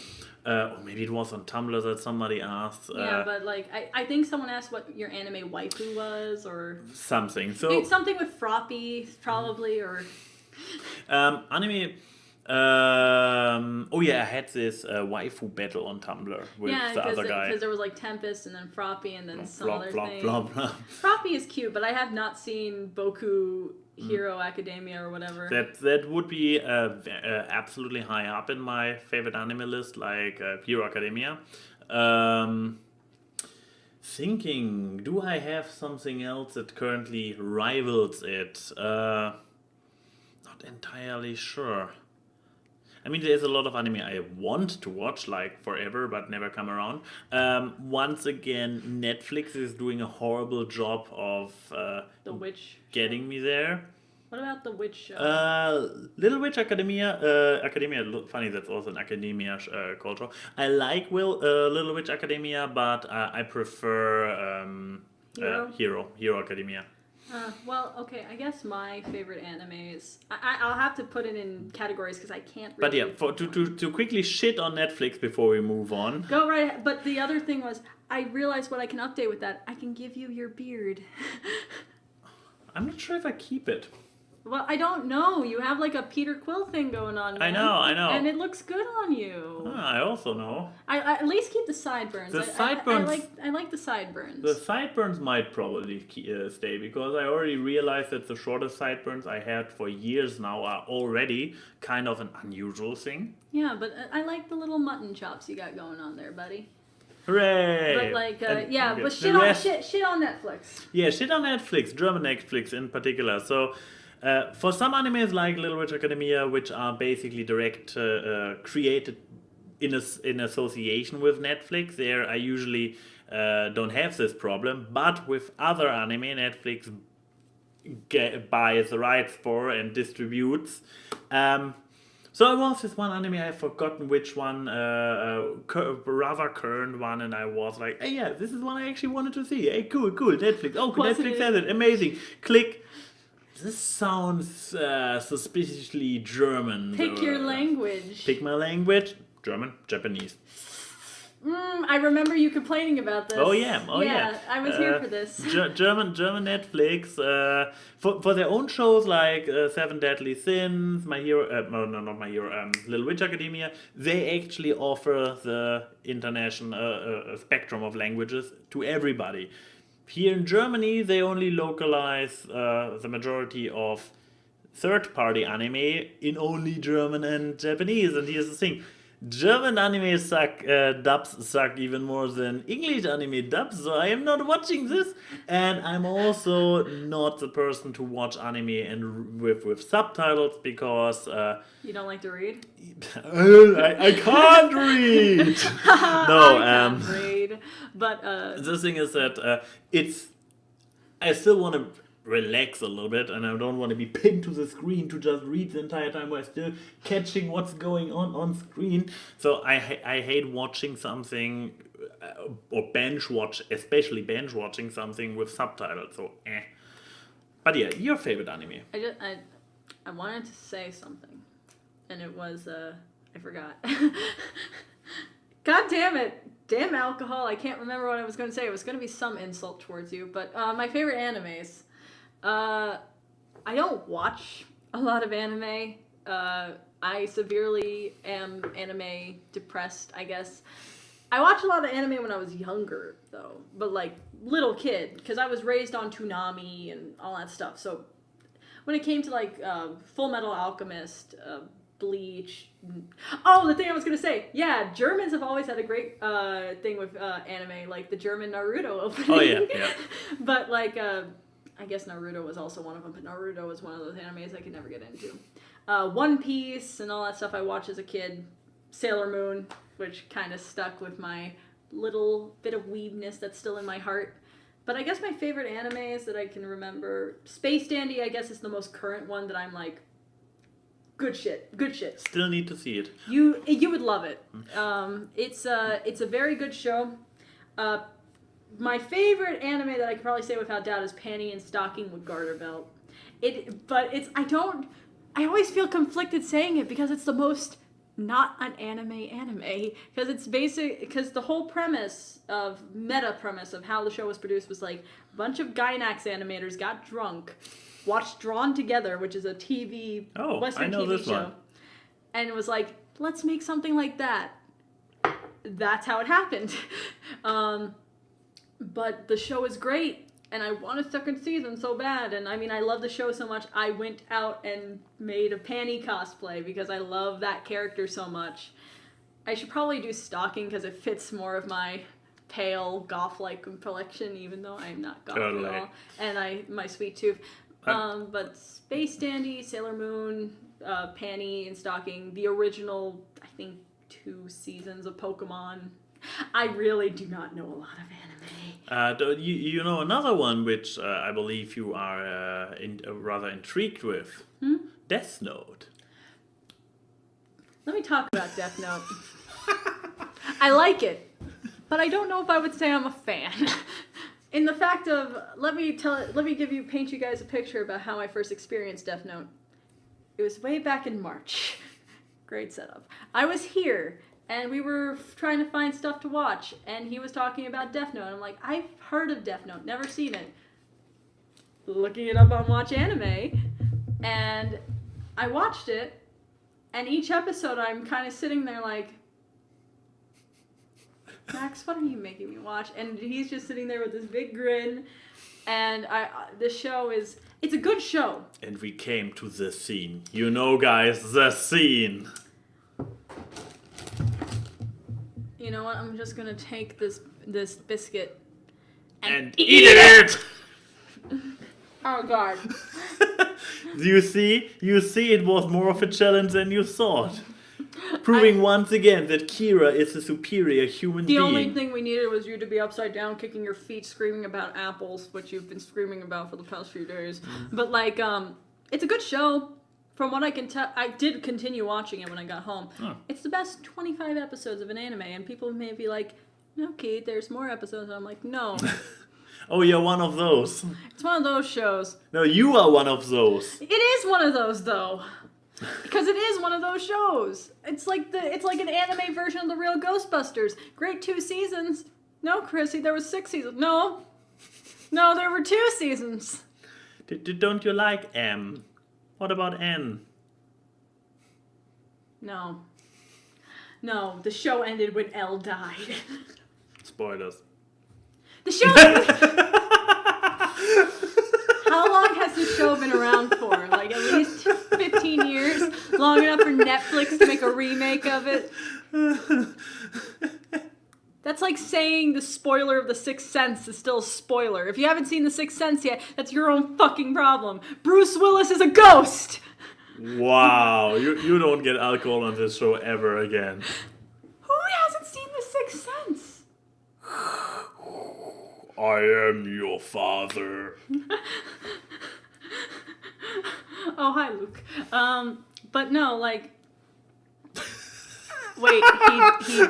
[SPEAKER 2] Or maybe it was on Tumblr that somebody asked.
[SPEAKER 1] Yeah, but like I think someone asked what your anime waifu was, or
[SPEAKER 2] something. So
[SPEAKER 1] something with Froppy, probably, or
[SPEAKER 2] Anime. Oh yeah, I had this waifu battle on Tumblr with the other guy.
[SPEAKER 1] Because there was like Tempest and then Froppy and then some
[SPEAKER 2] Flop,
[SPEAKER 1] other
[SPEAKER 2] flop,
[SPEAKER 1] thing.
[SPEAKER 2] flop, flop.
[SPEAKER 1] Froppy is cute, but I have not seen Boku Hero Academia or whatever.
[SPEAKER 2] That would be absolutely high up in my favorite anime list, like Hero Academia. Thinking, do I have something else that currently rivals it? Not entirely sure. I mean, there's a lot of anime I want to watch, like forever, but never come around. Once again, Netflix is doing a horrible job of
[SPEAKER 1] The Witch.
[SPEAKER 2] getting me there.
[SPEAKER 1] What about the Witch show?
[SPEAKER 2] Little Witch Academia. Funny, that's also an academia culture. I like Little Witch Academia, but I prefer Hero Academia.
[SPEAKER 1] Well, okay, I guess my favorite animes. I'll have to put it in categories because I can't
[SPEAKER 2] But
[SPEAKER 1] really...
[SPEAKER 2] yeah, to quickly shit on Netflix before we move on.
[SPEAKER 1] Go right, but the other thing was, I realized what I can update with that. I can give you your beard.
[SPEAKER 2] I'm not sure if I keep it.
[SPEAKER 1] Well, I don't know. You have like a Peter Quill thing going on, man.
[SPEAKER 2] I know.
[SPEAKER 1] And it looks good on you.
[SPEAKER 2] I also know.
[SPEAKER 1] I at least keep the sideburns.
[SPEAKER 2] The sideburns...
[SPEAKER 1] I like the sideburns.
[SPEAKER 2] The sideburns might probably stay, because I already realized that the shortest sideburns I had for years now are already kind of an unusual thing.
[SPEAKER 1] Yeah, but I like the little mutton chops you got going on there, buddy.
[SPEAKER 2] Hooray!
[SPEAKER 1] But like, but shit on Netflix.
[SPEAKER 2] Yeah, shit on Netflix, German Netflix in particular. So, for some animes like Little Witch Academia, which are basically created in association with Netflix, there I usually don't have this problem. But with other anime, Netflix buys the rights for and distributes. So I watched this one anime, I've forgotten which one, rather current one, and I was like, hey, yeah, this is one I actually wanted to see. Hey, cool, Netflix. Oh, Netflix has it, amazing. Click. This sounds suspiciously German.
[SPEAKER 1] Pick your language.
[SPEAKER 2] Pick my language. German, Japanese.
[SPEAKER 1] I remember you complaining about this.
[SPEAKER 2] Oh yeah.
[SPEAKER 1] I was here for this.
[SPEAKER 2] German Netflix for their own shows like Seven Deadly Sins, My Hero, not My Hero, Little Witch Academia. They actually offer the international spectrum of languages to everybody. Here in Germany, they only localize the majority of third-party anime in only German and Japanese. And here's the thing. German anime dubs suck even more than English anime dubs, so I am not watching this. And I'm also not the person to watch anime and with subtitles, because...
[SPEAKER 1] you don't like to read?
[SPEAKER 2] I can't read! No,
[SPEAKER 1] I can't read. But...
[SPEAKER 2] the thing is that I still want to relax a little bit, and I don't want to be pinned to the screen to just read the entire time while still catching what's going on screen. So I hate watching something or especially binge watching something with subtitles. So But yeah, your favorite anime?
[SPEAKER 1] I wanted to say something, and it was I forgot. God damn it! Damn alcohol! I can't remember what I was going to say. It was going to be some insult towards you, but my favorite animes. I don't watch a lot of anime. I severely am anime depressed, I guess. I watched a lot of anime when I was younger, though, but like little kid, because I was raised on Toonami and all that stuff. So when it came to like Full Metal Alchemist, Bleach. Oh, the thing I was gonna say, yeah, Germans have always had a great thing with anime, like the German Naruto opening.
[SPEAKER 2] Oh yeah.
[SPEAKER 1] But like. I guess Naruto was also one of them, but Naruto was one of those animes I could never get into. One Piece and all that stuff I watched as a kid. Sailor Moon, which kind of stuck with my little bit of weebness that's still in my heart. But I guess my favorite animes that I can remember, Space Dandy, I guess, is the most current one that I'm like, good shit.
[SPEAKER 2] Still need to see it.
[SPEAKER 1] You would love it. It's a very good show. My favorite anime that I could probably say without doubt is Panty and Stocking with Garter Belt. I always feel conflicted saying it because it's the most not an anime. Because it's because the whole meta premise of how the show was produced was like a bunch of Gainax animators got drunk watched Drawn Together, which is a TV Western
[SPEAKER 2] I know
[SPEAKER 1] TV
[SPEAKER 2] this
[SPEAKER 1] show,
[SPEAKER 2] one.
[SPEAKER 1] and it was like, let's make something like that. That's how it happened. But the show is great, and I want a second season so bad. And I mean, I love the show so much, I went out and made a Panty cosplay because I love that character so much. I should probably do Stalking because it fits more of my pale goth-like complexion, even though I'm not goth
[SPEAKER 2] Totally.
[SPEAKER 1] at all. And my sweet tooth. But Space Dandy, Sailor Moon, Panty, and Stalking, the original, I think, 2 seasons of Pokemon. I really do not know a lot of anime.
[SPEAKER 2] You know another one which I believe you are rather intrigued with? Death Note.
[SPEAKER 1] Let me talk about Death Note. I like it, but I don't know if I would say I'm a fan. In the fact of, let me paint you guys a picture about how I first experienced Death Note. It was way back in March. Great setup. I was here, and we were trying to find stuff to watch, and he was talking about Death Note. I'm like, I've heard of Death Note, never seen it. Looking it up on Watch Anime, and I watched it, and each episode I'm kind of sitting there like, Max, what are you making me watch? And he's just sitting there with this big grin, and this show it's a good show.
[SPEAKER 2] And we came to the scene. You know, guys, the scene.
[SPEAKER 1] You know what? I'm just gonna take this biscuit
[SPEAKER 2] And eat it!
[SPEAKER 1] Oh God.
[SPEAKER 2] You see, it was more of a challenge than you thought. Proving once again that Kira is a superior human being.
[SPEAKER 1] The only thing we needed was you to be upside down, kicking your feet, screaming about apples, which you've been screaming about for the past few days. But like, it's a good show. From what I can tell, I did continue watching it when I got home.
[SPEAKER 2] Oh.
[SPEAKER 1] It's the best 25 episodes of an anime, and people may be like, okay, there's more episodes. And I'm like, no.
[SPEAKER 2] Oh, you're one of those.
[SPEAKER 1] It's one of those shows.
[SPEAKER 2] No, you are one of those.
[SPEAKER 1] It is one of those, though. Because it is one of those shows. It's like an anime version of the real Ghostbusters. Great 2 seasons. No, Chrissy, there was 6 seasons. No, there were 2 seasons.
[SPEAKER 2] Don't you like M? What about N?
[SPEAKER 1] No, the show ended when L died.
[SPEAKER 2] Spoilers.
[SPEAKER 1] The show... How long has this show been around for? Like at least 15 years? Long enough for Netflix to make a remake of it? That's like saying the spoiler of The Sixth Sense is still a spoiler. If you haven't seen The Sixth Sense yet, that's your own fucking problem. Bruce Willis is a ghost!
[SPEAKER 2] Wow, you don't get alcohol on this show ever again.
[SPEAKER 1] Who hasn't seen The Sixth Sense?
[SPEAKER 2] I am your father.
[SPEAKER 1] Oh, hi, Luke. But no, like... Wait, he...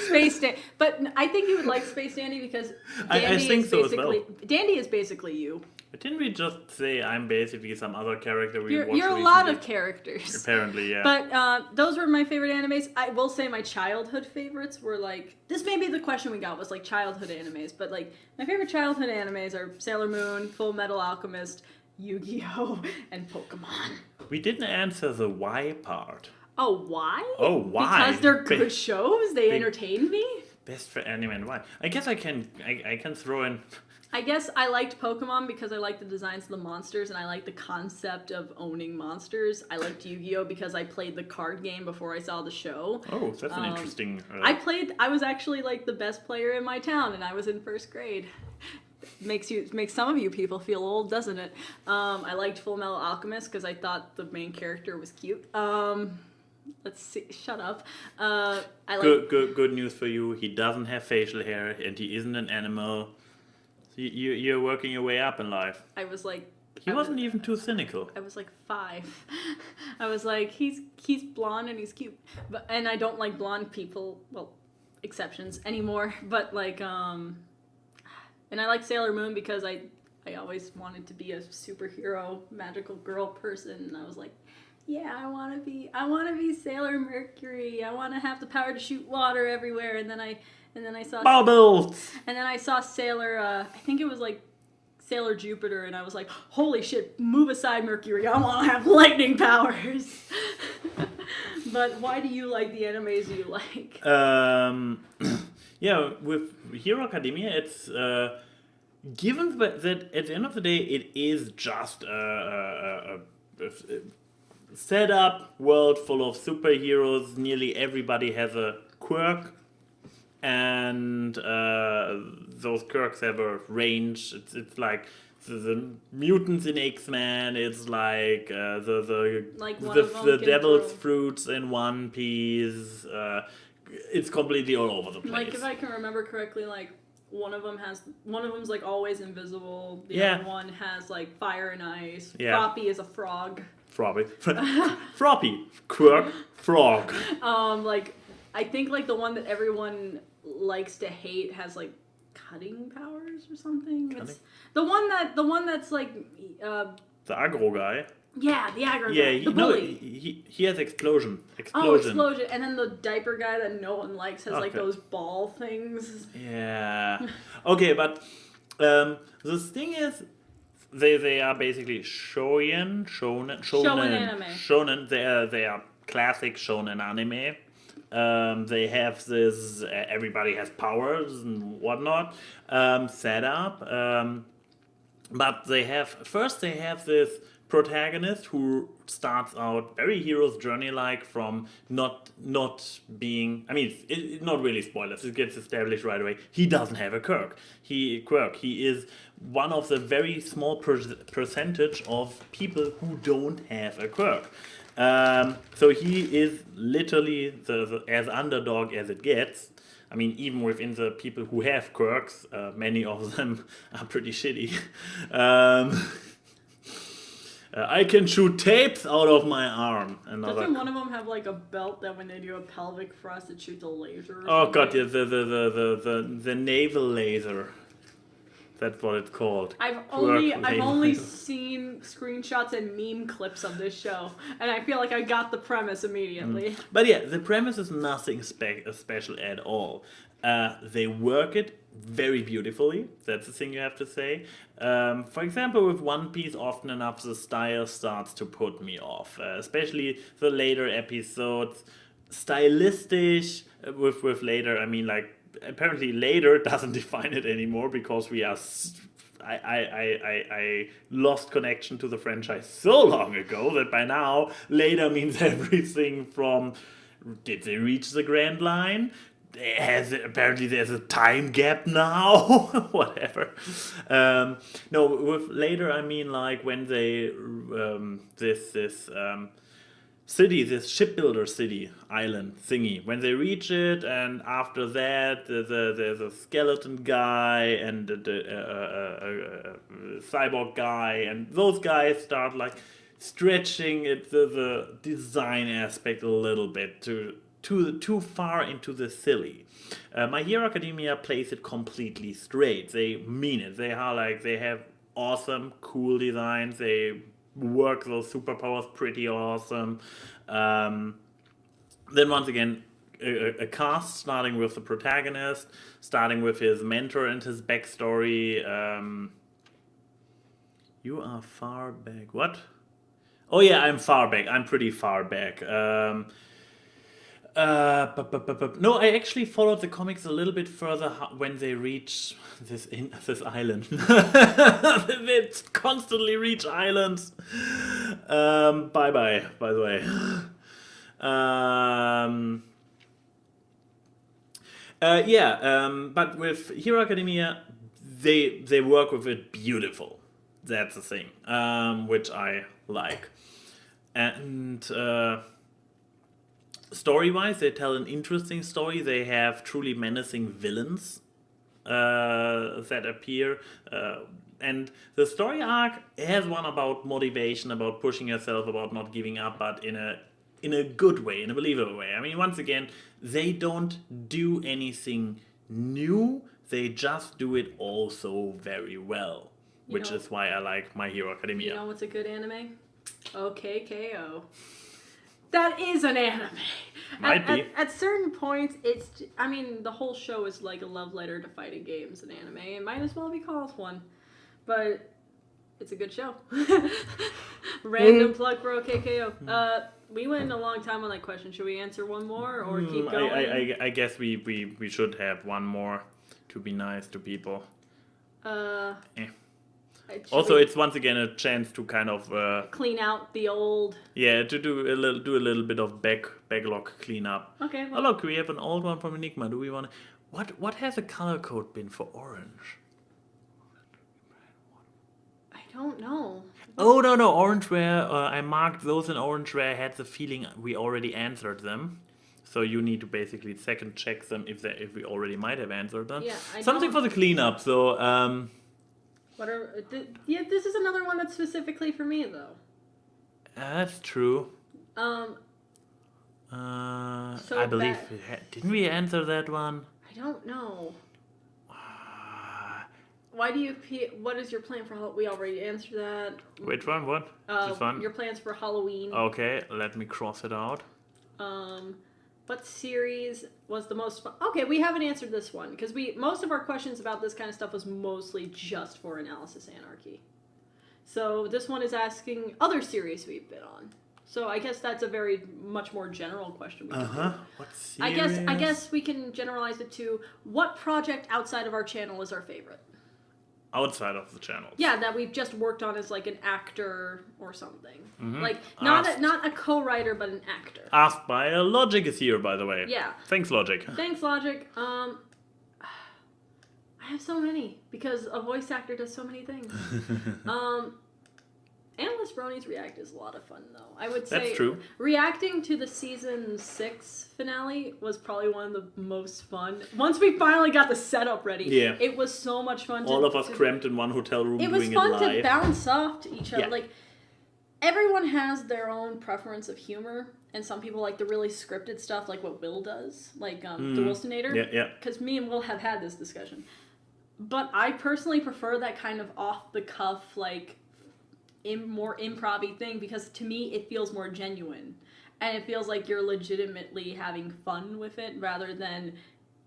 [SPEAKER 1] Space Dandy. But I think you would like Space Dandy because Dandy
[SPEAKER 2] I think
[SPEAKER 1] is
[SPEAKER 2] so as
[SPEAKER 1] basically...
[SPEAKER 2] well.
[SPEAKER 1] Dandy is basically you.
[SPEAKER 2] Didn't we just say I'm basically some other character we watched
[SPEAKER 1] You're a
[SPEAKER 2] recently?
[SPEAKER 1] lot of characters.
[SPEAKER 2] Apparently, yeah.
[SPEAKER 1] But those were my favorite animes. I will say my childhood favorites were like... This may be the question we got, was like childhood animes. But like, my favorite childhood animes are Sailor Moon, Full Metal Alchemist, Yu-Gi-Oh! And Pokemon.
[SPEAKER 2] We didn't answer the why part.
[SPEAKER 1] Oh, why?
[SPEAKER 2] Oh, why?
[SPEAKER 1] Because they're good shows? They entertain me?
[SPEAKER 2] Best for anime and why? I guess I can throw in...
[SPEAKER 1] I guess I liked Pokemon because I liked the designs of the monsters and I liked the concept of owning monsters. I liked Yu-Gi-Oh! Because I played the card game before I saw the show.
[SPEAKER 2] Oh, that's an interesting...
[SPEAKER 1] I was actually like the best player in my town and I was in 1st grade. Makes some of you people feel old, doesn't it? I liked Full Metal Alchemist because I thought the main character was cute. Let's see. Shut up.
[SPEAKER 2] Good news for you. He doesn't have facial hair and he isn't an animal. You're working your way up in life.
[SPEAKER 1] I was like...
[SPEAKER 2] He wasn't even too cynical.
[SPEAKER 1] I was like 5. I was like, he's blonde and he's cute. And I don't like blonde people, well, exceptions anymore. But like, and I like Sailor Moon because I always wanted to be a superhero, magical girl person. And I was like, yeah, I want to be Sailor Mercury. I want to have the power to shoot water everywhere. And then I saw
[SPEAKER 2] Bubbles!
[SPEAKER 1] And then I saw Sailor Sailor Jupiter, and I was like, holy shit, move aside, Mercury, I want to have lightning powers. But why do you like the animes you like?
[SPEAKER 2] Yeah, with Hero Academia, it's given that at the end of the day it is just a set up world full of superheroes. Nearly everybody has a quirk, and those quirks have a range. It's like the mutants in X-Men. It's like the devil's fruits in One Piece. It's completely all over the place.
[SPEAKER 1] Like, if I can remember correctly, like one of them's like always invisible. The other one has like fire and ice.
[SPEAKER 2] Yeah.
[SPEAKER 1] Froppy is a frog.
[SPEAKER 2] Froppy. Froppy. Quirk. Frog.
[SPEAKER 1] Like I think like the one that everyone likes to hate has like cutting powers or something. It's the one that's like
[SPEAKER 2] the aggro guy.
[SPEAKER 1] Yeah, the aggro
[SPEAKER 2] Yeah,
[SPEAKER 1] guy. The bully.
[SPEAKER 2] He has explosion.
[SPEAKER 1] Oh, explosion. And then the diaper guy that no one likes has like those ball things.
[SPEAKER 2] Yeah. Okay, but the thing is, they are basically shonen
[SPEAKER 1] anime.
[SPEAKER 2] Shonen. They are classic shonen anime. They have this everybody has powers and whatnot set up. But they have this protagonist who starts out very hero's journey like from not being, I mean, it's not really spoilers, it gets established right away. He doesn't have a quirk. He is one of the very small percentage of people who don't have a quirk. So he is literally the as underdog as it gets. I mean, even within the people who have quirks, many of them are pretty shitty. I can shoot tapes out of my arm.
[SPEAKER 1] Doesn't one of them have like a belt that when they do a pelvic thrust it shoots a laser?
[SPEAKER 2] Oh god, yeah, the naval laser. That's what it's called.
[SPEAKER 1] I've only seen screenshots and meme clips of this show, and I feel like I got the premise immediately.
[SPEAKER 2] But yeah, the premise is nothing special at all. They work it very beautifully. That's the thing you have to say. For example, with One Piece, often enough the style starts to put me off, especially the later episodes. Stylistic with later, I mean, like apparently later doesn't define it anymore because we are. I lost connection to the franchise so long ago that by now later means everything from did they reach the Grand Line? Apparently there's a time gap now. Whatever. No, with later I mean like when they this city, this shipbuilder city island thingy, when they reach it, and after that there's a skeleton guy and the cyborg guy, and those guys start like stretching it the design aspect a little bit too far into the silly. My Hero Academia plays it completely straight. They mean it. They have awesome, cool designs. They work those superpowers pretty awesome. Then once again, a cast starting with the protagonist, starting with his mentor and his backstory. You are far back. What? Oh yeah, I'm far back. I'm pretty far back. No, I actually followed the comics a little bit further when they reach this island. They constantly reach islands. Bye, by the way. But with Hero Academia, they work with it beautiful. That's the thing, which I like. And story-wise, they tell an interesting story. They have truly menacing villains that appear. And the story arc has one about motivation, about pushing yourself, about not giving up, but in a good way, in a believable way. I mean, once again, they don't do anything new. They just do it also very well, which is why I like My Hero Academia.
[SPEAKER 1] You know what's a good anime? OKKO. That is an anime.
[SPEAKER 2] Might be.
[SPEAKER 1] At certain points, the whole show is like a love letter to fighting games and anime. It might as well be called one. but it's a good show. Random plug for AWKWARD. We went a long time on that question. Should we answer one more or keep going?
[SPEAKER 2] I guess we should have one more to be nice to people. Also, it's once again a chance to kind of
[SPEAKER 1] clean out the old.
[SPEAKER 2] Yeah, to do a little bit of backlog cleanup.
[SPEAKER 1] Okay.
[SPEAKER 2] Well. Oh look, we have an old one from Enigma. Do we want to? What has the color code been for orange?
[SPEAKER 1] I don't know.
[SPEAKER 2] Oh no, orange where I marked those in orange where I had the feeling we already answered them. So you need to basically second check them if we already might have answered them.
[SPEAKER 1] Yeah,
[SPEAKER 2] something for the cleanup. So
[SPEAKER 1] this is another one that's specifically for me though.
[SPEAKER 2] That's true.
[SPEAKER 1] So
[SPEAKER 2] I believe didn't we answer that one?
[SPEAKER 1] I don't know. Why do you? What is your plan for Halloween? We already answered that.
[SPEAKER 2] Which one? What? This one?
[SPEAKER 1] Your plans for Halloween.
[SPEAKER 2] Okay, let me cross it out.
[SPEAKER 1] What series was the most fun? Okay, we haven't answered this one because most of our questions about this kind of stuff was mostly just for Analysis Anarchy. So this one is asking other series we've been on. So I guess that's a very much more general question.
[SPEAKER 2] What series?
[SPEAKER 1] I guess we can generalize it to what project outside of our channel is our favorite.
[SPEAKER 2] Outside of the channel.
[SPEAKER 1] Yeah, that we've just worked on as like an actor or something.
[SPEAKER 2] Mm-hmm.
[SPEAKER 1] Like not a co-writer, but an actor.
[SPEAKER 2] Asked by Logic is here, by the way.
[SPEAKER 1] Yeah.
[SPEAKER 2] Thanks, Logic.
[SPEAKER 1] Thanks, Logic. I have so many because a voice actor does so many things. Analyst Bronies React is a lot of fun, though. I would say
[SPEAKER 2] that's true.
[SPEAKER 1] Reacting to the season 6 finale was probably one of the most fun. Once we finally got the setup ready, it was so much fun.
[SPEAKER 2] All of us cramped in one hotel room.
[SPEAKER 1] It was fun to bounce off to each other. Like everyone has their own preference of humor, and some people like the really scripted stuff, like what Will does, like the Wilsonator.
[SPEAKER 2] Yeah.
[SPEAKER 1] Because me and Will have had this discussion, but I personally prefer that kind of off the cuff, like. More improv-y thing because to me it feels more genuine and it feels like you're legitimately having fun with it rather than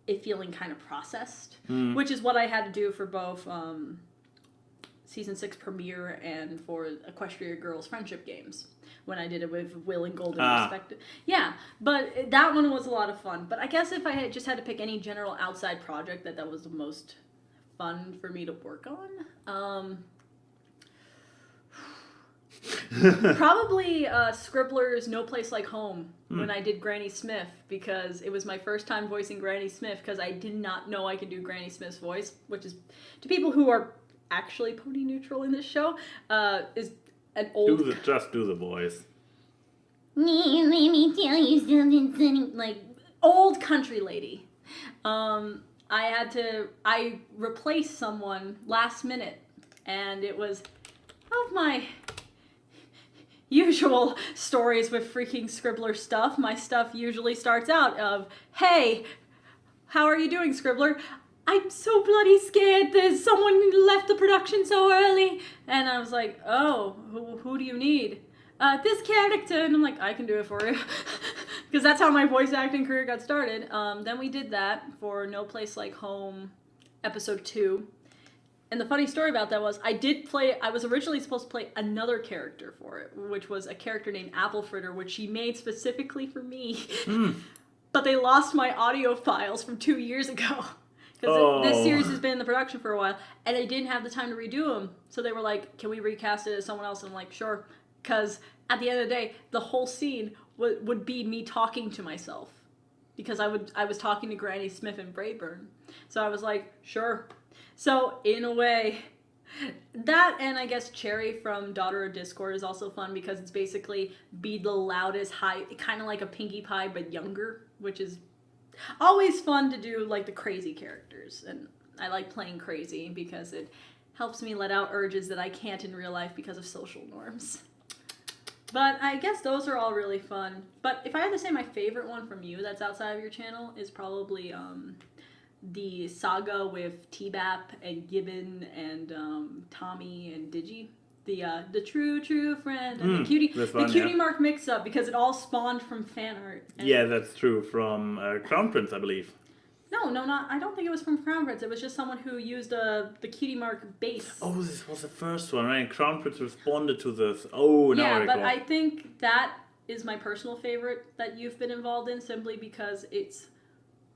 [SPEAKER 1] it feeling kind of processed, which is what I had to do for both season 6 premiere and for Equestria Girls Friendship Games when I did it with Will and Golden respective. Yeah, but that one was a lot of fun. But I guess if I had just had to pick any general outside project that was the most fun for me to work on, probably Scribbler's No Place Like Home when I did Granny Smith because it was my first time voicing Granny Smith because I did not know I could do Granny Smith's voice, which is to people who are actually pony neutral in this show is an old
[SPEAKER 2] just do the voice.
[SPEAKER 1] Let me tell you something, like old country lady. I replaced someone last minute and it was of my usual stories with freaking Scribbler stuff. My stuff usually starts out of, hey, how are you doing, Scribbler? I'm so bloody scared that someone left the production so early. And I was like, oh, who do you need? This character. And I'm like, I can do it for you. Because that's how my voice acting career got started. Then we did that for No Place Like Home, episode 2. And the funny story about that was I was originally supposed to play another character for it, which was a character named Apple Fritter, which she made specifically for me. But they lost my audio files from 2 years ago. Because this series has been in the production for a while, and they didn't have the time to redo them. So they were like, can we recast it as someone else? And I'm like, sure. Because at the end of the day, the whole scene would be me talking to myself. Because I was talking to Granny Smith and Brayburn. So I was like, sure. So, in a way, that and I guess Cherry from Daughter of Discord is also fun because it's basically be the loudest, high, kind of like a Pinkie Pie but younger, which is always fun to do, like the crazy characters. And I like playing crazy because it helps me let out urges that I can't in real life because of social norms. But I guess those are all really fun. But if I had to say my favorite one from you that's outside of your channel is probably the saga with T-Bap and Gibbon and Tommy and Digi. The true friend and the cutie mark mix-up because it all spawned from fan art.
[SPEAKER 2] Yeah, that's true. From Crown Prince, I believe.
[SPEAKER 1] No, not. I don't think it was from Crown Prince. It was just someone who used the Cutie Mark base.
[SPEAKER 2] Oh, this was the first one, right? Crown Prince responded to this. Oh, now I
[SPEAKER 1] Yeah,
[SPEAKER 2] recall.
[SPEAKER 1] but I think that is my personal favorite that you've been involved in, simply because it's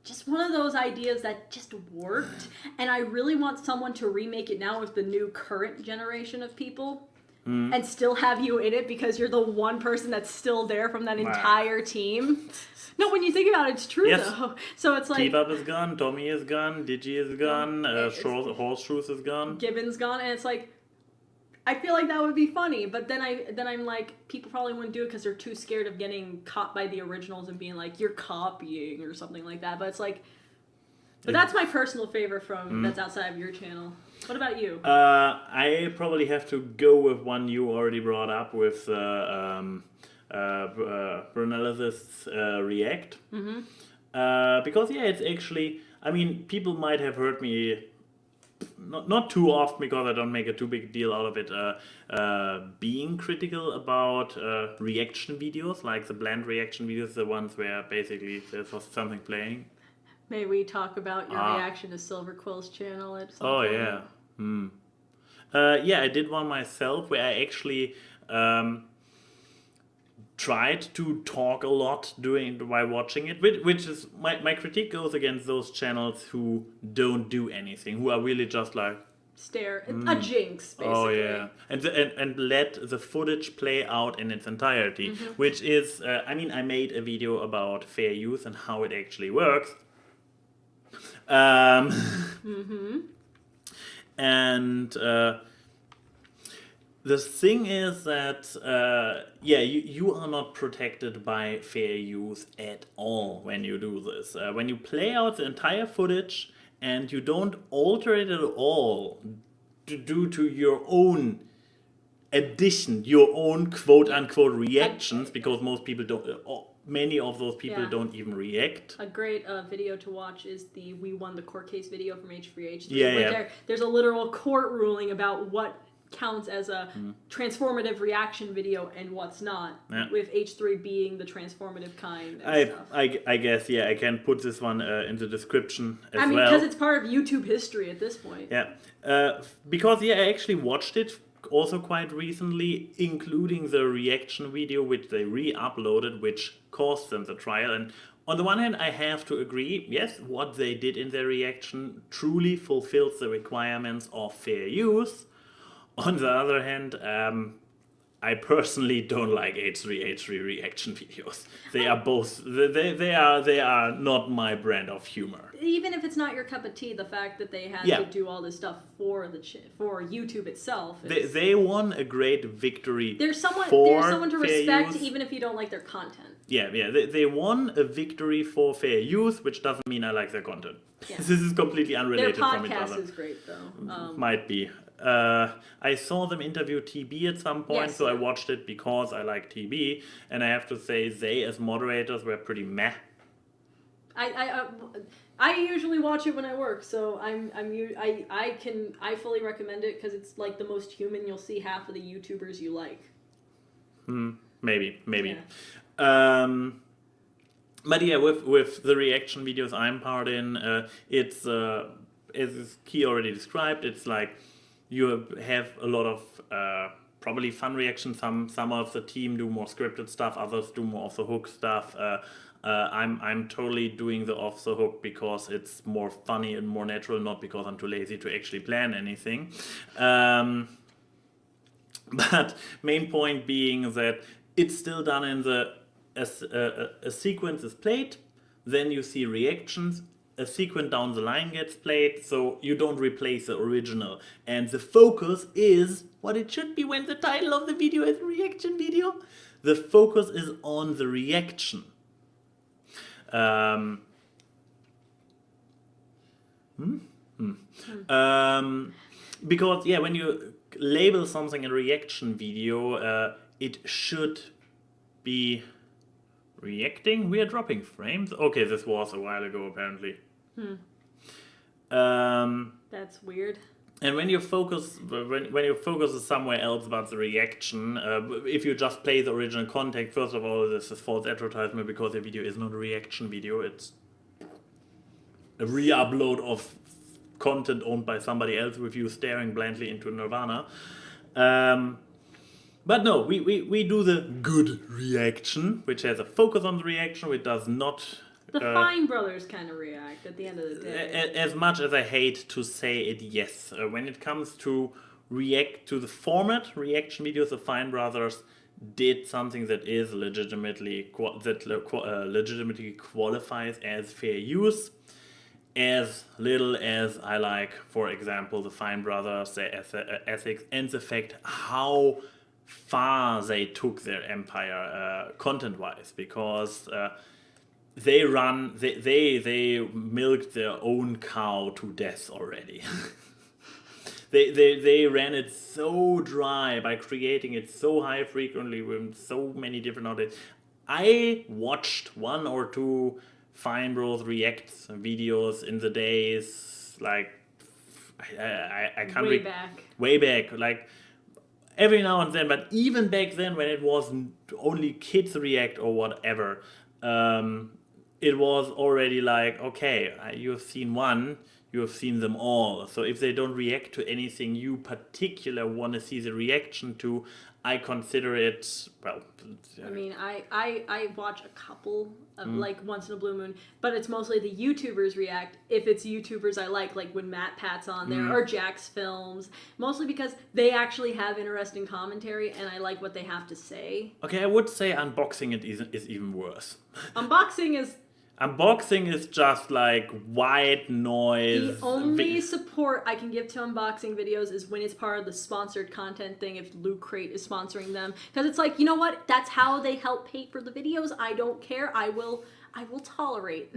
[SPEAKER 1] just one of those ideas that just worked, and I really want someone to remake it now with the new current generation of people. And still have you in it because you're the one person that's still there from that entire team. No, when you think about it, it's true though. So it's like
[SPEAKER 2] Keep-Up is gone, Tommy is gone, Digi is gone, Horseshoes is gone.
[SPEAKER 1] Gibbon's gone, and it's like, I feel like that would be funny, but then I'm like, people probably wouldn't do it because they're too scared of getting caught by the originals and being like, you're copying or something like that. But it's like, but that's my personal favorite from that's outside of your channel. What about you?
[SPEAKER 2] I probably have to go with one you already brought up with Brunellus' React. Because it's actually, I mean, people might have heard me not too often because I don't make a too big deal out of it, being critical about reaction videos, like the bland reaction videos, the ones where basically there's something playing.
[SPEAKER 1] May we talk about your reaction to Silver Quill's channel at some point?
[SPEAKER 2] Yeah. Yeah, I did one myself where I actually tried to talk a lot while watching it, which is my critique goes against those channels who don't do anything, who are really just like
[SPEAKER 1] stare, a jinx basically.
[SPEAKER 2] Oh yeah, and let the footage play out in its entirety, which is I mean, I made a video about fair use and how it actually works. And the thing is that, you are not protected by fair use at all when you do this. When you play out the entire footage and you don't alter it at all due to your own addition, your own quote-unquote reactions, because most people don't... Many of those people don't even react.
[SPEAKER 1] A great video to watch is the We Won the Court Case video from H3H3. There's a literal court ruling about what counts as a transformative reaction video and what's not, with H3 being the transformative kind and stuff.
[SPEAKER 2] I guess, I can put this one in the description as well.
[SPEAKER 1] I mean, because it's part of YouTube history at this point.
[SPEAKER 2] Yeah, because I actually watched it also quite recently, including the reaction video which they re-uploaded, which caused them the trial. And on the one hand, I have to agree, yes, what they did in their reaction truly fulfills the requirements of fair use. On the other hand, I personally don't like H3H3 reaction videos. They are both they are not my brand of humor.
[SPEAKER 1] Even if it's not your cup of tea, the fact that they had to do all this stuff for YouTube itself.
[SPEAKER 2] They won a great victory.
[SPEAKER 1] There's someone to respect, even if you don't like their content.
[SPEAKER 2] They won a victory for fair use, which doesn't mean I like their content. Yeah. This is completely unrelated from each other.
[SPEAKER 1] Their podcast is great, though.
[SPEAKER 2] Might be. I saw them interview TB at some point, so I watched it because I like TB, and I have to say they as moderators were pretty meh.
[SPEAKER 1] I usually watch it when I work, so I fully recommend it because it's like the most human. You'll see half of the YouTubers you like.
[SPEAKER 2] Maybe.
[SPEAKER 1] Yeah.
[SPEAKER 2] But yeah, with the reaction videos I'm part in, it's as Key already described, it's like you have a lot of probably fun reactions. Some of the team do more scripted stuff, others do more off the hook stuff. I'm totally doing the off the hook because it's more funny and more natural, not because I'm too lazy to actually plan anything. But main point being that it's still done in a sequence is played, then you see reactions, a sequence down the line gets played, so you don't replace the original. And the focus is what it should be when the title of the video is a reaction video. The focus is on the reaction. Because when you label something a reaction video, it should be reacting. We are dropping frames. Okay, this was a while ago apparently.
[SPEAKER 1] That's weird.
[SPEAKER 2] And when your focus is somewhere else about the reaction, if you just play the original content, first of all, this is false advertisement because the video is not a reaction video. It's a re-upload of content owned by somebody else with you staring blankly into Nirvana. But no, we do the good reaction, which has a focus on the reaction, which does not...
[SPEAKER 1] The Fine Brothers kind of react at the end of the day.
[SPEAKER 2] As much as I hate to say it, yes. When it comes to react to the format, reaction videos, the Fine Brothers did something that is legitimately qualifies as fair use. As little as I like, for example, the Fine Brothers, their ethics, and the fact how far they took their empire content-wise, because they milked their own cow to death already. They ran it so dry by creating it so high frequently with so many different outlets. I watched 1 or 2 Fine Bros reacts videos in the days, like I can't way back, like every now and then, but even back then when it wasn't only kids react or whatever, it was already like, okay, you have seen one, you have seen them all. So if they don't react to anything you particular want to see the reaction to, I consider it, well...
[SPEAKER 1] I mean, I watch a couple of, like, once in a blue moon, but it's mostly the YouTubers react, if it's YouTubers I like when Matt Pat's on there, or Jack's Films, mostly because they actually have interesting commentary, and I like what they have to say.
[SPEAKER 2] Okay, I would say unboxing it is even worse.
[SPEAKER 1] Unboxing is
[SPEAKER 2] just like white noise.
[SPEAKER 1] The only support I can give to unboxing videos is when it's part of the sponsored content thing, if Loot Crate is sponsoring them. Because it's like, you know what? That's how they help pay for the videos. I don't care. I will tolerate.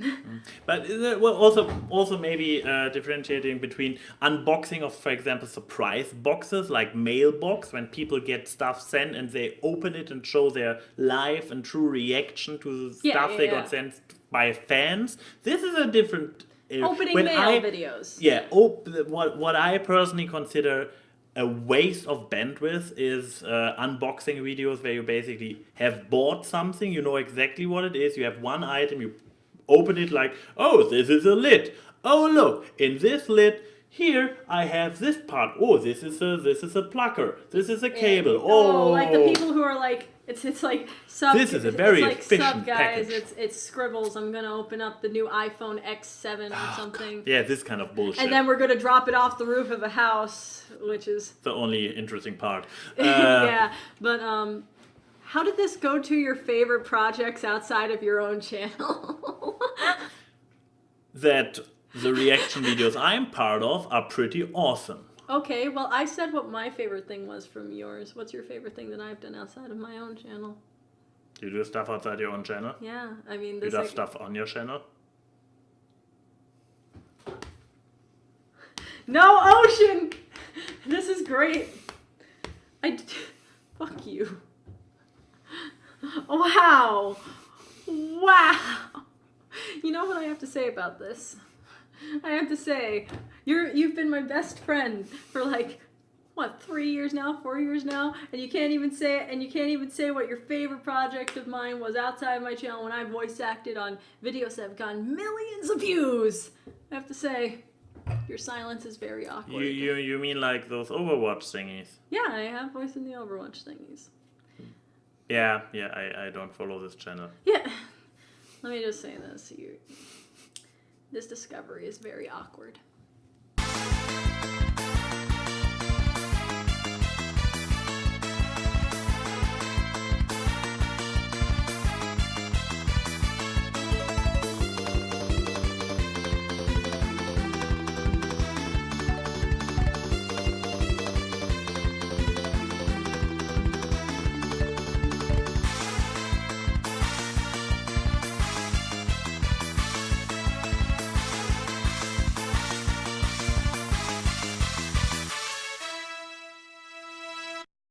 [SPEAKER 2] But well, also maybe differentiating between unboxing of, for example, surprise boxes, like mailbox, when people get stuff sent and they open it and show their live and true reaction to the stuff they got sent by fans. This is a different...
[SPEAKER 1] Opening mail videos.
[SPEAKER 2] Yeah, what I personally consider a waste of bandwidth is unboxing videos where you basically have bought something, you know exactly what it is, you have one item, you open it like, oh, this is a lid. Oh, look, in this lid, here I have this part. Oh, this is a plucker. This is a cable.
[SPEAKER 1] Like the people who are like, it's like sub.
[SPEAKER 2] This is a very efficient
[SPEAKER 1] sub guys.
[SPEAKER 2] package.
[SPEAKER 1] It's Scribbles. I'm gonna open up the new iPhone X7 or something.
[SPEAKER 2] God. Yeah, this kind of bullshit.
[SPEAKER 1] And then we're gonna drop it off the roof of a house, which is
[SPEAKER 2] the only interesting part.
[SPEAKER 1] Yeah, but how did this go to your favorite projects outside of your own channel?
[SPEAKER 2] That the reaction videos I'm part of are pretty awesome.
[SPEAKER 1] Okay, well, I said what my favorite thing was from yours. What's your favorite thing that I've done outside of my own channel?
[SPEAKER 2] Do you do stuff outside your own channel?
[SPEAKER 1] Yeah, I mean...
[SPEAKER 2] Do you do stuff on your channel?
[SPEAKER 1] No, Ocean! This is great. Fuck you. Wow. Wow. You know what I have to say about this? I have to say, you've been my best friend for like, what, 3 years now, 4 years now, and you can't even say it, and you can't even say what your favorite project of mine was outside of my channel when I voice acted on videos that have gotten millions of views. I have to say, your silence is very awkward.
[SPEAKER 2] You mean like those Overwatch thingies?
[SPEAKER 1] Yeah, I have voiced in the Overwatch thingies.
[SPEAKER 2] Yeah, I don't follow this channel.
[SPEAKER 1] Yeah, let me just say this. This discovery is very awkward.